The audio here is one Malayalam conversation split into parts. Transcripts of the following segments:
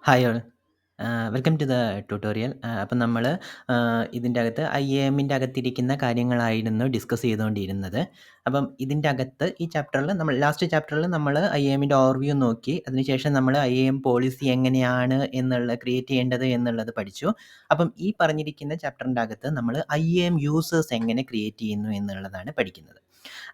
Hi all. Welcome to the tutorial. അപ്പം നമ്മൾ ഇതിൻ്റെ അകത്ത് IAMൻ്റെ അകത്തിരിക്കുന്ന കാര്യങ്ങളായിരുന്നു ഡിസ്കസ് ചെയ്തുകൊണ്ടിരുന്നത്. അപ്പം ഇതിൻ്റെ അകത്ത് ഈ ചാപ്റ്ററിൽ നമ്മൾ ലാസ്റ്റ് ചാപ്റ്ററിൽ നമ്മൾ IAMൻ്റെ ഓവർവ്യൂ നോക്കി. അതിനുശേഷം നമ്മൾ IAM പോളിസി എങ്ങനെയാണ് ക്രിയേറ്റ് ചെയ്യേണ്ടത് എന്നുള്ളത് പഠിച്ചു. അപ്പം ഈ പറഞ്ഞിരിക്കുന്ന ചാപ്റ്ററിൻ്റെ അകത്ത് നമ്മൾ IAM യൂസേഴ്സ് എങ്ങനെ ക്രിയേറ്റ് ചെയ്യുന്നു എന്നുള്ളതാണ് പഠിക്കുന്നത്.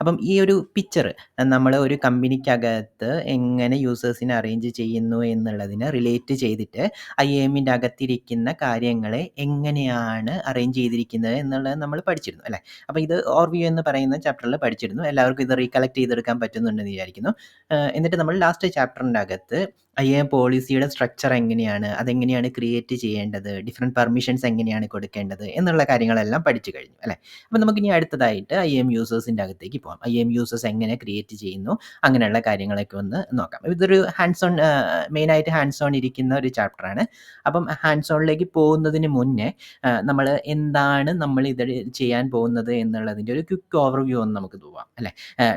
അപ്പം ഈ ഒരു പിക്ചർ നമ്മൾ ഒരു കമ്പനിക്കകത്ത് എങ്ങനെ യൂസേഴ്സിനെ അറേഞ്ച് ചെയ്യുന്നു എന്നുള്ളതിനെ റിലേറ്റ് ചെയ്തിട്ട് IAMൻ്റെ അകത്തിരിക്കുന്ന കാര്യങ്ങളെ എങ്ങനെയാണ് അറേഞ്ച് ചെയ്തിരിക്കുന്നത് എന്നുള്ളത് നമ്മൾ പഠിച്ചിരുന്നു അല്ലേ. അപ്പോൾ ഇത് ഓവർവ്യൂ എന്ന് പറയുന്ന ചാപ്റ്ററിൽ പഠിച്ചിരുന്നു. എല്ലാവർക്കും ഇത് റീകളക്ട് ചെയ്തെടുക്കാൻ പറ്റുന്നുണ്ടെന്ന് വിചാരിക്കുന്നു. എന്നിട്ട് നമ്മൾ ലാസ്റ്റ് ചാപ്റ്ററിൻ്റെ അകത്ത് IAM പോളിസിയുടെ സ്ട്രക്ചർ എങ്ങനെയാണ്, അതെങ്ങനെയാണ് ക്രിയേറ്റ് ചെയ്യേണ്ടത്, ഡിഫറെൻറ്റ് പെർമിഷൻസ് എങ്ങനെയാണ് കൊടുക്കേണ്ടത് എന്നുള്ള കാര്യങ്ങളെല്ലാം പഠിച്ചു കഴിഞ്ഞു അല്ലേ. അപ്പോൾ നമുക്കിനി അടുത്തതായിട്ട് IAM യൂസേഴ്സിൻ്റെ അകത്തേക്ക് പോകാം. IAM യൂസേഴ്സ് എങ്ങനെ ക്രിയേറ്റ് ചെയ്യുന്നു അങ്ങനെയുള്ള കാര്യങ്ങളൊക്കെ ഒന്ന് നോക്കാം. ഇതൊരു ഹാൻഡ്സ് ഓൺ മെയിനായിട്ട് ഹാൻഡ്സ് ഓൺ ഇരിക്കുന്ന ഒരു ചാപ്റ്ററാണ്. അപ്പം ഹാൻഡ്സ് ഓണിലേക്ക് പോകുന്നതിന് മുന്നേ നമ്മൾ ഇത് ചെയ്യാൻ പോകുന്നത് എന്നുള്ളതിൻ്റെ ഒരു ക്വിക്ക് ഓവർവ്യൂ ഒന്ന് നമുക്ക് പോവാം അല്ലേ.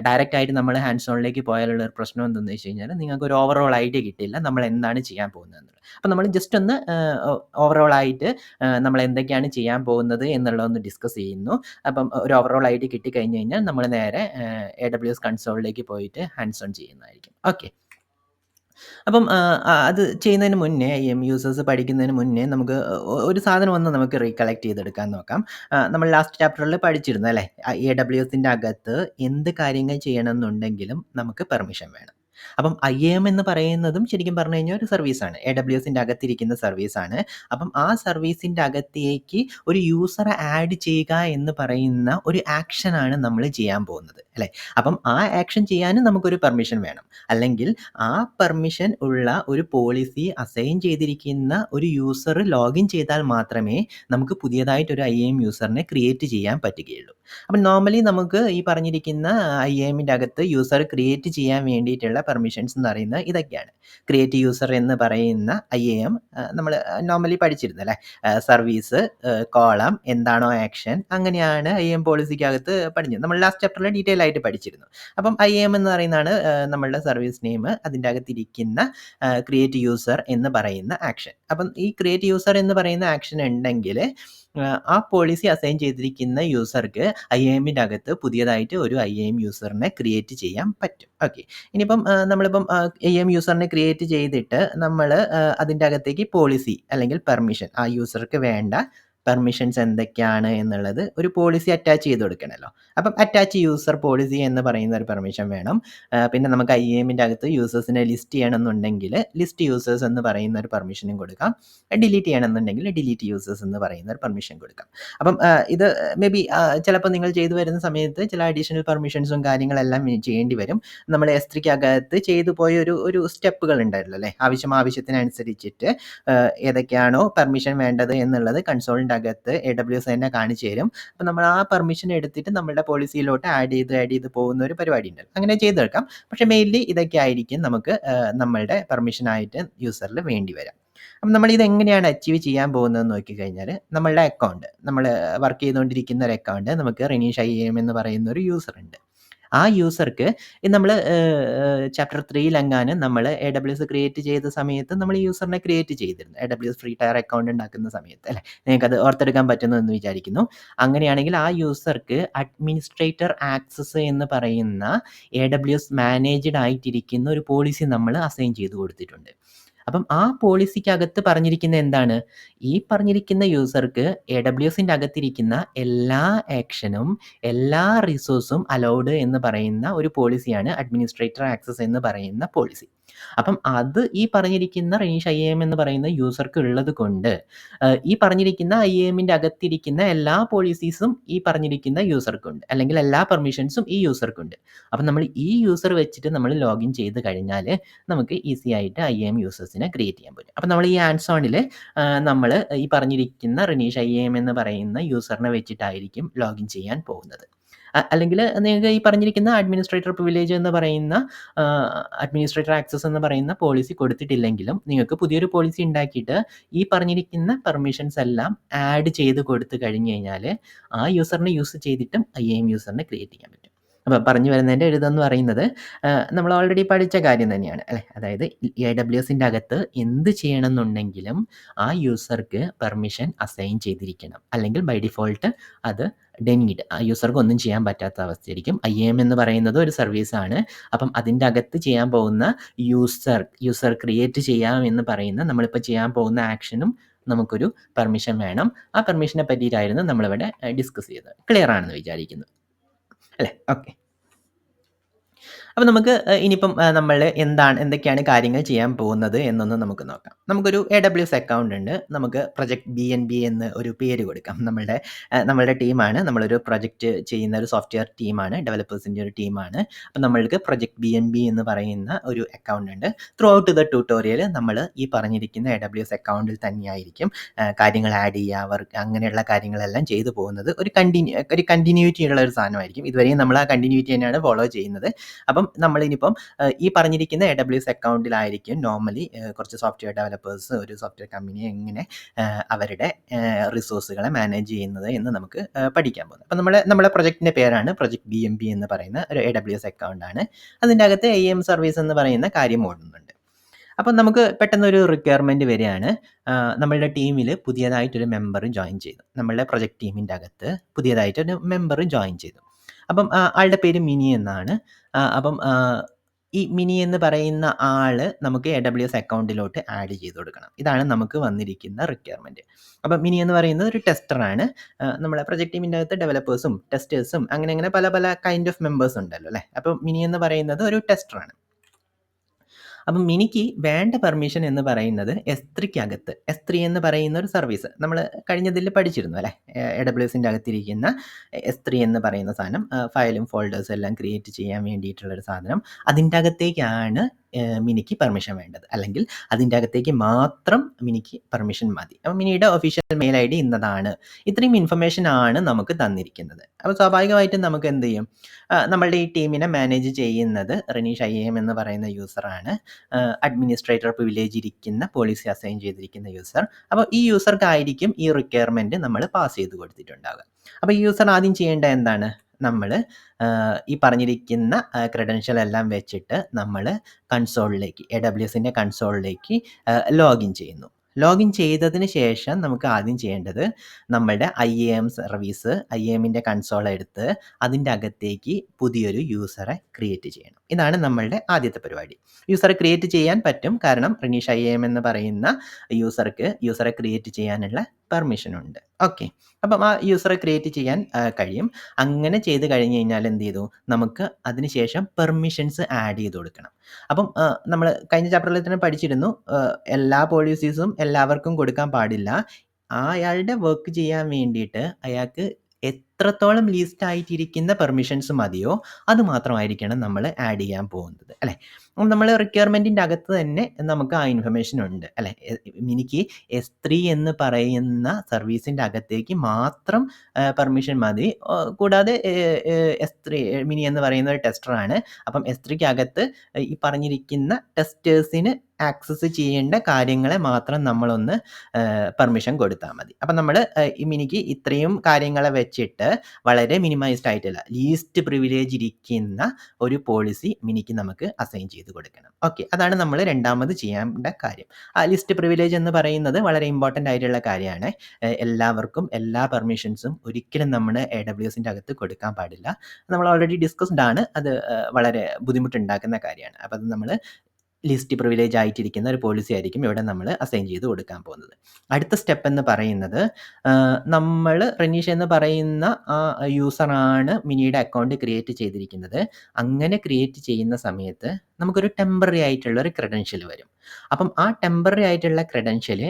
ഡയറക്റ്റ് ആയിട്ട് നമ്മൾ ഹാൻഡ്സ് ഓണിലേക്ക് പോയാലുള്ള ഒരു പ്രശ്നം എന്തെന്ന് വെച്ച് കഴിഞ്ഞാൽ നിങ്ങൾക്ക് ഒരു ഓവറോൾ ഐഡിയ കിട്ടില്ല നമ്മൾ എന്താണ് ചെയ്യാൻ പോകുന്നത് എന്നുള്ളത്. അപ്പം നമ്മൾ ജസ്റ്റ് ഒന്ന് ഓവറോൾ ആയിട്ട് നമ്മൾ എന്തൊക്കെയാണ് ചെയ്യാൻ പോകുന്നത് എന്നുള്ളതൊന്ന് ഡിസ്കസ് ചെയ്യുന്നു. അപ്പം ഒരു ഓവറോൾ ഐഡിയ കിട്ടിക്കഴിഞ്ഞ് കഴിഞ്ഞാൽ നമ്മൾ നേരെ AWS കൺസോളിലേക്ക് പോയിട്ട് ഹാൻഡ്സ് ഓൺ ചെയ്യുന്നതായിരിക്കും. ഓക്കെ. അപ്പം അത് ചെയ്യുന്നതിന് മുന്നേ IAM യൂസേഴ്സ് പഠിക്കുന്നതിന് മുന്നേ നമുക്ക് ഒരു സാധനം ഒന്ന് നമുക്ക് റീകളക്ട് ചെയ്തെടുക്കാൻ നോക്കാം. നമ്മൾ ലാസ്റ്റ് ചാപ്റ്ററിൽ പഠിച്ചിരുന്നു അല്ലേ. AWSൻ്റെ അകത്ത് എന്ത് കാര്യങ്ങൾ ചെയ്യണമെന്നുണ്ടെങ്കിലും നമുക്ക് പെർമിഷൻ വേണം. അപ്പം IAM എന്ന് പറയുന്നതും ശരിക്കും പറഞ്ഞു കഴിഞ്ഞാൽ ഒരു സർവീസാണ്. AWSൻ്റെ അകത്തിരിക്കുന്ന സർവീസാണ്. അപ്പം ആ സർവീസിൻ്റെ അകത്തേക്ക് ഒരു യൂസറെ ആഡ് ചെയ്യുക എന്ന് പറയുന്ന ഒരു ആക്ഷനാണ് നമ്മൾ ചെയ്യാൻ പോകുന്നത് അല്ലേ. അപ്പം ആ ആക്ഷൻ ചെയ്യാനും നമുക്കൊരു പെർമിഷൻ വേണം. അല്ലെങ്കിൽ ആ പെർമിഷൻ ഉള്ള ഒരു പോളിസി അസൈൻ ചെയ്തിരിക്കുന്ന ഒരു യൂസർ ലോഗിൻ ചെയ്താൽ മാത്രമേ നമുക്ക് പുതിയതായിട്ടൊരു IAM യൂസറിനെ ക്രിയേറ്റ് ചെയ്യാൻ പറ്റുകയുള്ളൂ. അപ്പം നോർമലി നമുക്ക് ഈ പറഞ്ഞിരിക്കുന്ന IAMൻ്റെ അകത്ത് യൂസർ ക്രിയേറ്റ് ചെയ്യാൻ വേണ്ടിയിട്ടുള്ള പെർമിഷൻസ് എന്ന് പറയുന്നത് ഇതൊക്കെയാണ്. ക്രിയേറ്റ് യൂസർ എന്ന് പറയുന്ന IAM നമ്മൾ നോർമലി പഠിച്ചിരുന്നു അല്ലേ. സർവീസ്, കോളം, എന്താണോ ആക്ഷൻ, അങ്ങനെയാണ് IAM പോളിസിക്കകത്ത് പഠിച്ചത്. നമ്മൾ ലാസ്റ്റ് ചാപ്റ്ററിൽ ഡീറ്റെയിൽ ആയിട്ട് പഠിച്ചിരുന്നു. അപ്പം IAM എന്ന് പറയുന്നതാണ് നമ്മളുടെ സർവീസ് നെയിം. അതിൻ്റെ അകത്തിരിക്കുന്ന ക്രിയേറ്റ് യൂസർ എന്ന് പറയുന്ന ആക്ഷൻ. അപ്പം ഈ ക്രിയേറ്റ് യൂസർ എന്ന് പറയുന്ന ആക്ഷൻ ഉണ്ടെങ്കിൽ ആ പോളിസി അസൈൻ ചെയ്തിരിക്കുന്ന യൂസർക്ക് IAMൻ്റെ അകത്ത് പുതിയതായിട്ട് ഒരു IAM യൂസറിനെ ക്രിയേറ്റ് ചെയ്യാൻ പറ്റും. ഓക്കെ. ഇനിയിപ്പം നമ്മളിപ്പം IAM യൂസറിനെ ക്രിയേറ്റ് ചെയ്തിട്ട് നമ്മൾ അതിൻ്റെ അകത്തേക്ക് പോളിസി അല്ലെങ്കിൽ പെർമിഷൻ, ആ യൂസർക്ക് വേണ്ട പെർമിഷൻസ് എന്തൊക്കെയാണ് എന്നുള്ളത് ഒരു പോളിസി അറ്റാച്ച് ചെയ്ത് കൊടുക്കണമല്ലോ. അപ്പം അറ്റാച്ച് യൂസർ പോളിസി എന്ന് പറയുന്ന ഒരു പെർമിഷൻ വേണം. പിന്നെ നമുക്ക് IAMൻ്റെ അകത്ത് യൂസേഴ്സിനെ ലിസ്റ്റ് ചെയ്യണമെന്നുണ്ടെങ്കിൽ ലിസ്റ്റ് യൂസേഴ്സ് എന്ന് പറയുന്ന ഒരു പെർമിഷനും കൊടുക്കാം. ഡിലീറ്റ് ചെയ്യണമെന്നുണ്ടെങ്കിൽ ഡിലീറ്റ് യൂസേഴ്സ് എന്ന് പറയുന്ന ഒരു പെർമിഷൻ കൊടുക്കാം. അപ്പം ഇത് മേ ബി ചിലപ്പോൾ നിങ്ങൾ ചെയ്തു വരുന്ന സമയത്ത് ചില അഡീഷണൽ പെർമിഷൻസും കാര്യങ്ങളെല്ലാം ചെയ്യേണ്ടി വരും. നമ്മൾ S3 ചെയ്തു പോയ ഒരു സ്റ്റെപ്പുകൾ ഉണ്ടായിരുന്നു അല്ലേ. ആവശ്യത്തിനനുസരിച്ചിട്ട് ഏതൊക്കെയാണോ പെർമിഷൻ വേണ്ടത് എന്നുള്ളത് കൺസോളിൻ്റെ അകത്ത് AWS തന്നെ കാണിച്ചു തരും. അപ്പം നമ്മൾ ആ പെർമിഷൻ എടുത്തിട്ട് നമ്മുടെ പോളിസിയിലോട്ട് ആഡ് ചെയ്ത് പോകുന്ന ഒരു പരിപാടി ഉണ്ട്. അങ്ങനെ ചെയ്തെടുക്കാം. പക്ഷേ മെയിൻലി ഇതൊക്കെ ആയിരിക്കും നമുക്ക് നമ്മളുടെ പെർമിഷനായിട്ട് യൂസറിൽ വേണ്ടി വരാം. അപ്പം നമ്മൾ ഇത് എങ്ങനെയാണ് അച്ചീവ് ചെയ്യാൻ പോകുന്നതെന്ന് നോക്കിക്കഴിഞ്ഞാൽ നമ്മളുടെ അക്കൗണ്ട്, നമ്മൾ വർക്ക് ചെയ്തുകൊണ്ടിരിക്കുന്ന ഒരു അക്കൗണ്ട്, നമുക്ക് റിനീഷ് IAM എന്ന് പറയുന്ന ഒരു യൂസർ ഉണ്ട്. ആ യൂസർക്ക് നമ്മൾ ചാപ്റ്റർ 3 നമ്മൾ AWS ക്രിയേറ്റ് ചെയ്ത സമയത്ത് നമ്മൾ ഈ യൂസറിനെ ക്രിയേറ്റ് ചെയ്തിരുന്നു. AWS ഫ്രീ ടയർ അക്കൗണ്ട് ഉണ്ടാക്കുന്ന സമയത്ത് അല്ലേ. നിങ്ങൾക്കത് ഓർത്തെടുക്കാൻ പറ്റുന്നു എന്ന് വിചാരിക്കുന്നു. അങ്ങനെയാണെങ്കിൽ ആ യൂസർക്ക് അഡ്മിനിസ്ട്രേറ്റർ ആക്സസ് എന്ന് പറയുന്ന AWS മാനേജ്ഡ് ആയിട്ടിരിക്കുന്ന ഒരു പോളിസി നമ്മൾ അസൈൻ ചെയ്ത് കൊടുത്തിട്ടുണ്ട്. അപ്പം ആ പോളിസിക്കകത്ത് പറഞ്ഞിരിക്കുന്ന എന്താണ്? ഈ പറഞ്ഞിരിക്കുന്ന യൂസർക്ക് AWSൻ്റെ അകത്തിരിക്കുന്ന എല്ലാ ആക്ഷനും എല്ലാ റിസോഴ്സും അലൗഡ് എന്ന് പറയുന്ന ഒരു പോളിസിയാണ് അഡ്മിനിസ്ട്രേറ്റർ ആക്സസ് എന്ന് പറയുന്ന പോളിസി. അപ്പം അത് ഈ പറഞ്ഞിരിക്കുന്ന റിനീഷ് IAM എന്ന് പറയുന്ന യൂസർക്ക് ഉള്ളത് കൊണ്ട് ഈ പറഞ്ഞിരിക്കുന്ന IAMൻ്റെ അകത്തിരിക്കുന്ന എല്ലാ പോളിസീസും ഈ പറഞ്ഞിരിക്കുന്ന യൂസർക്കുണ്ട്. അല്ലെങ്കിൽ എല്ലാ പെർമിഷൻസും ഈ യൂസർക്കുണ്ട്. അപ്പം നമ്മൾ ഈ യൂസർ വെച്ചിട്ട് നമ്മൾ ലോഗിൻ ചെയ്ത് കഴിഞ്ഞാൽ നമുക്ക് ഈസി ആയിട്ട് IAM യൂസേഴ്സിനെ ക്രിയേറ്റ് ചെയ്യാൻ പറ്റും. അപ്പം നമ്മൾ ഈ ഹാൻഡ്സ് ഓണിൽ നമ്മൾ ഈ പറഞ്ഞിരിക്കുന്ന റിനീഷ് IAM എന്ന് പറയുന്ന യൂസറിനെ വെച്ചിട്ടായിരിക്കും ലോഗിൻ ചെയ്യാൻ പോകുന്നത്. അല്ലെങ്കിൽ നിങ്ങൾക്ക് ഈ പറഞ്ഞിരിക്കുന്ന അഡ്മിനിസ്ട്രേറ്റർ പ്രിവിലേജ് എന്ന് പറയുന്ന അഡ്മിനിസ്ട്രേറ്റർ ആക്സസ് എന്ന് പറയുന്ന പോളിസി കൊടുത്തിട്ടില്ലെങ്കിലും നിങ്ങൾക്ക് പുതിയൊരു പോളിസി ഉണ്ടാക്കിയിട്ട് ഈ പറഞ്ഞിരിക്കുന്ന പെർമിഷൻസ് എല്ലാം ആഡ് ചെയ്ത് കൊടുത്തു കഴിഞ്ഞ് കഴിഞ്ഞാൽ ആ യൂസറിനെ യൂസ് ചെയ്തിട്ടും IAM യൂസറിനെ ക്രിയേറ്റ് ചെയ്യാൻ പറ്റും. അപ്പോൾ പറഞ്ഞു വരുന്നതിൻ്റെ ഒരു ഇതെന്ന് പറയുന്നത് നമ്മൾ ഓൾറെഡി പഠിച്ച കാര്യം തന്നെയാണ് അല്ലേ. അതായത് AWSൻ്റെ അകത്ത് എന്ത് ചെയ്യണമെന്നുണ്ടെങ്കിലും ആ യൂസർക്ക് പെർമിഷൻ അസൈൻ ചെയ്തിരിക്കണം. അല്ലെങ്കിൽ ബൈ ഡിഫോൾട്ട് അത് ഡെനീഡ്, ആ യൂസർക്ക് ഒന്നും ചെയ്യാൻ പറ്റാത്ത അവസ്ഥയായിരിക്കും. IAM എന്ന് പറയുന്നത് ഒരു സർവീസാണ്. അപ്പം അതിൻ്റെ അകത്ത് ചെയ്യാൻ പോകുന്ന യൂസർ ക്രിയേറ്റ് ചെയ്യാം എന്ന് പറയുന്ന നമ്മളിപ്പോൾ ചെയ്യാൻ പോകുന്ന ആക്ഷനും നമുക്കൊരു പെർമിഷൻ വേണം. ആ പെർമിഷനെ പറ്റിയിട്ടായിരുന്നു നമ്മളിവിടെ ഡിസ്കസ് ചെയ്തത്. ക്ലിയർ ആണെന്ന് വിചാരിക്കുന്നു അല്ലേ. ഓക്കെ. അപ്പോൾ നമുക്ക് ഇനിയിപ്പം നമ്മൾ എന്തൊക്കെയാണ് കാര്യങ്ങൾ ചെയ്യാൻ പോകുന്നത് എന്നൊന്ന് നമുക്ക് നോക്കാം. നമുക്കൊരു AWS അക്കൗണ്ട് ഉണ്ട്. നമുക്ക് പ്രൊജക്റ്റ് BNB എന്ന് ഒരു പേര് കൊടുക്കാം. നമ്മളുടെ ടീമാണ്. നമ്മളൊരു പ്രൊജക്റ്റ് ചെയ്യുന്ന ഒരു സോഫ്റ്റ്വെയർ ടീമാണ്. ഡെവലപ്പേഴ്സിൻ്റെ ഒരു ടീമാണ്. അപ്പം നമ്മൾക്ക് പ്രൊജക്റ്റ് BNB എന്ന് പറയുന്ന ഒരു അക്കൗണ്ട് ഉണ്ട്. ത്രൂ ഔട്ട് ദ ട്യൂട്ടോറിയൽ നമ്മൾ ഈ പറഞ്ഞിരിക്കുന്ന AWS അക്കൗണ്ടിൽ തന്നെയായിരിക്കും കാര്യങ്ങൾ ആഡ് ചെയ്യുക, അങ്ങനെയുള്ള കാര്യങ്ങളെല്ലാം ചെയ്തു പോകുന്നത്. ഒരു കണ്ടിന്യൂറ്റി ഉള്ള ഒരു സാധനമായിരിക്കും. ഇതുവരെയും നമ്മൾ ആ കണ്ടിന്യൂറ്റി തന്നെയാണ് ഫോളോ ചെയ്യുന്നത്. അപ്പം നമ്മളിനിപ്പം ഈ പറഞ്ഞിരിക്കുന്ന AWS അക്കൗണ്ടിലായിരിക്കും നോർമലി കുറച്ച് സോഫ്റ്റ്വെയർ ഡെവലപ്പേഴ്സ് ഒരു സോഫ്റ്റ്വെയർ കമ്പനി എങ്ങനെ അവരുടെ റിസോഴ്സുകളെ മാനേജ് ചെയ്യുന്നത് എന്ന് നമുക്ക് പഠിക്കാൻ പോകുന്നത്. അപ്പം നമ്മുടെ പ്രൊജക്റ്റിൻ്റെ പേരാണ് പ്രൊജക്റ്റ് BNB എന്ന് പറയുന്ന ഒരു AWS അക്കൗണ്ടാണ്. അതിൻ്റെ അകത്ത് IAM സർവീസ് എന്ന് പറയുന്ന കാര്യം ഓടുന്നുണ്ട്. അപ്പം നമുക്ക് പെട്ടെന്നൊരു റിക്വയർമെൻറ്റ് വരികയാണ്. നമ്മളുടെ ടീമിൽ പുതിയതായിട്ടൊരു മെമ്പർ ജോയിൻ ചെയ്തു. നമ്മളുടെ പ്രൊജക്റ്റ് ടീമിൻ്റെ അകത്ത് പുതിയതായിട്ടൊരു മെമ്പർ ജോയിൻ ചെയ്തു. അപ്പം ആളുടെ പേര് മിനി എന്നാണ്. അപ്പം ഈ മിനി എന്ന് പറയുന്ന ആൾ നമുക്ക് AWS അക്കൗണ്ടിലോട്ട് ആഡ് ചെയ്ത് കൊടുക്കണം. ഇതാണ് നമുക്ക് വന്നിരിക്കുന്ന റിക്വയർമെൻറ്റ്. അപ്പം മിനി എന്ന് പറയുന്നത് ഒരു ടെസ്റ്ററാണ്. നമ്മളെ പ്രൊജക്റ്റ് ടീമിൻ്റെ അകത്ത് ഡെവലപ്പേഴ്സും ടെസ്റ്റേഴ്സും അങ്ങനെ പല കൈൻഡ് ഓഫ് മെമ്പേഴ്സ് ഉണ്ടല്ലോ അല്ലേ. അപ്പം മിനി എന്ന് പറയുന്നത് ഒരു ടെസ്റ്ററാണ്. അപ്പം മിനിക്ക് വേണ്ട പെർമിഷൻ എന്ന് പറയുന്നത് S3 എന്ന് പറയുന്ന ഒരു സർവീസ് നമ്മൾ കഴിഞ്ഞതിൽ പഠിച്ചിരുന്നു അല്ലേ. AWSൻ്റെ അകത്തിരിക്കുന്ന S3 എന്ന് പറയുന്ന സാധനം ഫയലും ഫോൾഡേഴ്സും എല്ലാം ക്രിയേറ്റ് ചെയ്യാൻ വേണ്ടിയിട്ടുള്ളൊരു സാധനം. അതിൻ്റെ അകത്തേക്കാണ് മിനിക്ക് പെർമിഷൻ വേണ്ടത്. അല്ലെങ്കിൽ അതിൻ്റെ അകത്തേക്ക് മാത്രം മിനിക്ക് പെർമിഷൻ മതി. അപ്പം മിനിയുടെ ഒഫീഷ്യൽ മെയിൽ ID ഇന്നതാണ്. ഇത്രയും ഇൻഫർമേഷൻ ആണ് നമുക്ക് തന്നിരിക്കുന്നത്. അപ്പോൾ സ്വാഭാവികമായിട്ടും നമുക്ക് എന്ത് ചെയ്യും, നമ്മളുടെ ഈ ടീമിനെ മാനേജ് ചെയ്യുന്നത് റനീഷ് IAM എന്ന് പറയുന്ന യൂസറാണ്. അഡ്മിനിസ്ട്രേറ്റർ പ്രിവിലേജ് ഇരിക്കുന്ന പോളിസി അസൈൻ ചെയ്തിരിക്കുന്ന യൂസർ. അപ്പോൾ ഈ യൂസർക്കായിരിക്കും ഈ റിക്വയർമെൻറ്റ് നമ്മൾ പാസ് ചെയ്ത് കൊടുത്തിട്ടുണ്ടാവുക. അപ്പോൾ ഈ യൂസർ ആദ്യം ചെയ്യേണ്ട എന്താണ്, നമ്മൾ ഈ പറഞ്ഞിരിക്കുന്ന ക്രെഡൻഷ്യൽ എല്ലാം വെച്ചിട്ട് നമ്മൾ കൺസോളിലേക്ക് AWSൻ്റെ കൺസോളിലേക്ക് ലോഗിൻ ചെയ്യുന്നു. ലോഗിൻ ചെയ്തതിന് ശേഷം നമുക്ക് ആദ്യം ചെയ്യേണ്ടത് നമ്മളുടെ IAM സർവീസ് IAMൻ്റെ കൺസോൾ എടുത്ത് അതിൻ്റെ അകത്തേക്ക് പുതിയൊരു യൂസറെ ക്രിയേറ്റ് ചെയ്യണം. ഇതാണ് നമ്മളുടെ ആദ്യത്തെ പരിപാടി. യൂസറെ ക്രിയേറ്റ് ചെയ്യാൻ പറ്റും, കാരണം റനീഷ് IAM എന്ന് പറയുന്ന യൂസറെ ക്രിയേറ്റ് ചെയ്യാനുള്ള പെർമിഷൻ ഉണ്ട്. ഓക്കെ. അപ്പം ആ യൂസറെ ക്രിയേറ്റ് ചെയ്യാൻ കഴിയും. അങ്ങനെ ചെയ്ത് കഴിഞ്ഞ് കഴിഞ്ഞാൽ എന്ത് ചെയ്തു, നമുക്ക് അതിനുശേഷം പെർമിഷൻസ് ആഡ് ചെയ്ത് കൊടുക്കണം. അപ്പം നമ്മൾ കഴിഞ്ഞ ചാപ്റ്ററിൽ തന്നെ പഠിച്ചിരുന്നു, എല്ലാ പോളിസീസും എല്ലാവർക്കും കൊടുക്കാൻ പാടില്ല. അയാളുടെ വർക്ക് ചെയ്യാൻ വേണ്ടിയിട്ട് അയാൾക്ക് എത്രത്തോളം ലീസ്റ്റ് ആയിട്ടിരിക്കുന്ന പെർമിഷൻസ് മതിയോ അത് മാത്രമായിരിക്കണം നമ്മൾ ആഡ് ചെയ്യാൻ പോകുന്നത് അല്ലേ. നമ്മൾ റിക്വയർമെൻറ്റിൻ്റെ അകത്ത് തന്നെ നമുക്ക് ആ ഇൻഫർമേഷൻ ഉണ്ട് അല്ലേ. മിനിക്ക് S3 എന്ന് പറയുന്ന സർവീസിൻ്റെ അകത്തേക്ക് മാത്രം പെർമിഷൻ മതി. കൂടാതെ S3 മിനി എന്ന് പറയുന്ന ഒരു ടെസ്റ്ററാണ്. അപ്പം S3ക്ക് അകത്ത് ഈ പറഞ്ഞിരിക്കുന്ന ടെസ്റ്റേഴ്സിന് ആക്സസ് ചെയ്യേണ്ട കാര്യങ്ങളെ മാത്രം നമ്മളൊന്ന് പെർമിഷൻ കൊടുത്താൽ മതി. അപ്പം നമ്മൾ ഈ മിനിക്ക് ഇത്രയും കാര്യങ്ങളെ വെച്ചിട്ട് വളരെ മിനിമൈസ്ഡ് ആയിട്ടുള്ള ലീസ്റ്റ് പ്രിവിലേജ് ഇരിക്കുന്ന ഒരു പോളിസി മിനിക്ക് നമുക്ക് അസൈൻ ചെയ്ത് കൊടുക്കണം. ഓക്കെ, അതാണ് നമ്മൾ രണ്ടാമത് ചെയ്യേണ്ട കാര്യം. ആ ലിസ്റ്റ് പ്രിവിലേജ് എന്ന് പറയുന്നത് വളരെ ഇമ്പോർട്ടൻ്റ് ആയിട്ടുള്ള കാര്യമാണ്. എല്ലാവർക്കും എല്ലാ പെർമിഷൻസും ഒരിക്കലും നമ്മൾ AWSൻ്റെ അകത്ത് കൊടുക്കാൻ പാടില്ല. നമ്മൾ ഓൾറെഡി ഡിസ്കസ്ഡ് ആണ്, അത് വളരെ ബുദ്ധിമുട്ടുണ്ടാക്കുന്ന കാര്യമാണ്. അപ്പം അത് നമ്മൾ ലിസ്റ്റ് പ്രിവിലേജ് ആയിട്ടിരിക്കുന്ന ഒരു പോളിസി ആയിരിക്കും ഇവിടെ നമ്മൾ അസൈൻ ചെയ്ത് കൊടുക്കാൻ പോകുന്നത്. അടുത്ത സ്റ്റെപ്പ് എന്ന് പറയുന്നത്, നമ്മൾ റനീഷ് എന്ന് പറയുന്ന ആ യൂസറാണ് മിനിയുടെ അക്കൗണ്ട് ക്രിയേറ്റ് ചെയ്തിരിക്കുന്നത്. അങ്ങനെ ക്രിയേറ്റ് ചെയ്യുന്ന സമയത്ത് നമുക്കൊരു ടെമ്പററി ആയിട്ടുള്ള ഒരു ക്രെഡൻഷ്യൽ വരും. അപ്പം ആ ടെമ്പററി ആയിട്ടുള്ള ക്രെഡൻഷ്യൽ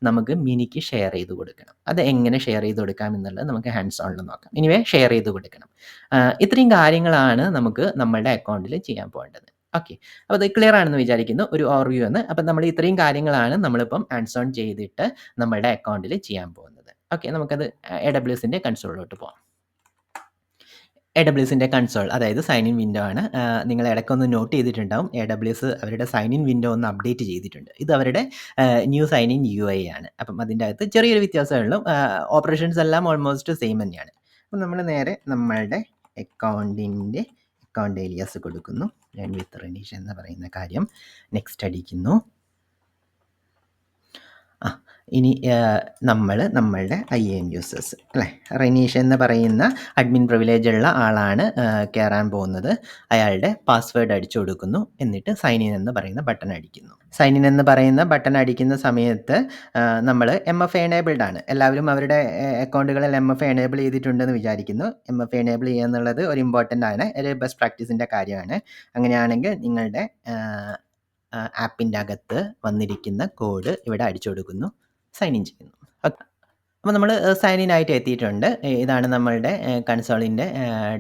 നമുക്ക് മിനിക്ക് ഷെയർ ചെയ്ത് കൊടുക്കണം. അത് എങ്ങനെ ഷെയർ ചെയ്ത് കൊടുക്കാം എന്നുള്ളത് നമുക്ക് ഹാൻഡ്സ് ഓണിൽ നോക്കാം. എനിവേ ഷെയർ ചെയ്ത് കൊടുക്കണം. ഇത്രയും കാര്യങ്ങളാണ് നമുക്ക് നമ്മളുടെ അക്കൗണ്ടിൽ ചെയ്യാൻ പോകേണ്ടത്. ഓക്കെ, അപ്പോൾ അത് ക്ലിയർ ആണെന്ന് വിചാരിക്കുന്നു, ഒരു ഓവർവ്യൂ ആണ്. അപ്പം നമ്മൾ ഇത്രയും കാര്യങ്ങളാണ് നമ്മളിപ്പം ഹാൻഡ്സ് ഓൺ ചെയ്തിട്ട് നമ്മളുടെ അക്കൗണ്ടിൽ ചെയ്യാൻ പോകുന്നത്. ഓക്കെ, നമുക്കത് AWSൻ്റെ കൺസോളിലോട്ട് പോകാം. AWSൻ്റെ കൺസോൾ, അതായത് സൈൻ ഇൻ വിൻഡോ ആണ്. നിങ്ങൾ ഇടയ്ക്കൊന്ന് നോട്ട് ചെയ്തിട്ടുണ്ടാവും, AWS അവരുടെ സൈൻ ഇൻ വിൻഡോ ഒന്ന് അപ്ഡേറ്റ് ചെയ്തിട്ടുണ്ട്. ഇത് അവരുടെ ന്യൂ സൈൻ ഇൻ UI ആണ്. അപ്പം അതിൻ്റെ അകത്ത് ചെറിയൊരു വ്യത്യാസമുള്ളൂ. ഓപ്പറേഷൻസ് എല്ലാം ഓൾമോസ്റ്റ് സെയിം തന്നെയാണ്. അപ്പം നമ്മൾ നേരെ നമ്മളുടെ അക്കൗണ്ടിൻ്റെ അക്കൗണ്ട് ഏലിയാസ് കൊടുക്കുന്നു, ലേൺ വിത്ത് റെനീഷ് എന്ന് പറയുന്ന കാര്യം. നെക്സ്റ്റ് അടിക്കുന്നു. ഇനി നമ്മളുടെ IAM യൂസേഴ്സ് അല്ലേ, റെനീഷ് എന്ന് പറയുന്ന അഡ്മിൻ പ്രിവിലേജ് ഉള്ള ആളാണ് കയറാൻ പോകുന്നത്. അയാളുടെ പാസ്വേഡ് അടിച്ചു കൊടുക്കുന്നു, എന്നിട്ട് സൈൻ ഇൻ എന്ന് പറയുന്ന ബട്ടൺ അടിക്കുന്നു. സൈൻ ഇൻ എന്ന് പറയുന്ന ബട്ടൺ അടിക്കുന്ന സമയത്ത് നമ്മൾ MFA എനേബിൾഡ് ആണ്. എല്ലാവരും അവരുടെ അക്കൗണ്ടുകളിൽ MFA എനേബിൾ ചെയ്തിട്ടുണ്ടെന്ന് വിചാരിക്കുന്നു. MFA എനേബിൾ ചെയ്യുക എന്നുള്ളത് ഒരു ഇമ്പോർട്ടൻ്റ് ആണ്, ഒരു ബെസ്റ്റ് പ്രാക്ടീസിൻ്റെ കാര്യമാണ്. അങ്ങനെയാണെങ്കിൽ നിങ്ങളുടെ ആപ്പിൻ്റെ അകത്ത് വന്നിരിക്കുന്ന കോഡ് ഇവിടെ അടിച്ചു കൊടുക്കുന്നു, സൈൻ ഇൻ ചെയ്യുന്നു. അപ്പോൾ നമ്മൾ സൈൻ ഇൻ ആയിട്ട് എത്തിയിട്ടുണ്ട്. ഇതാണ് നമ്മളുടെ കൺസോളിൻ്റെ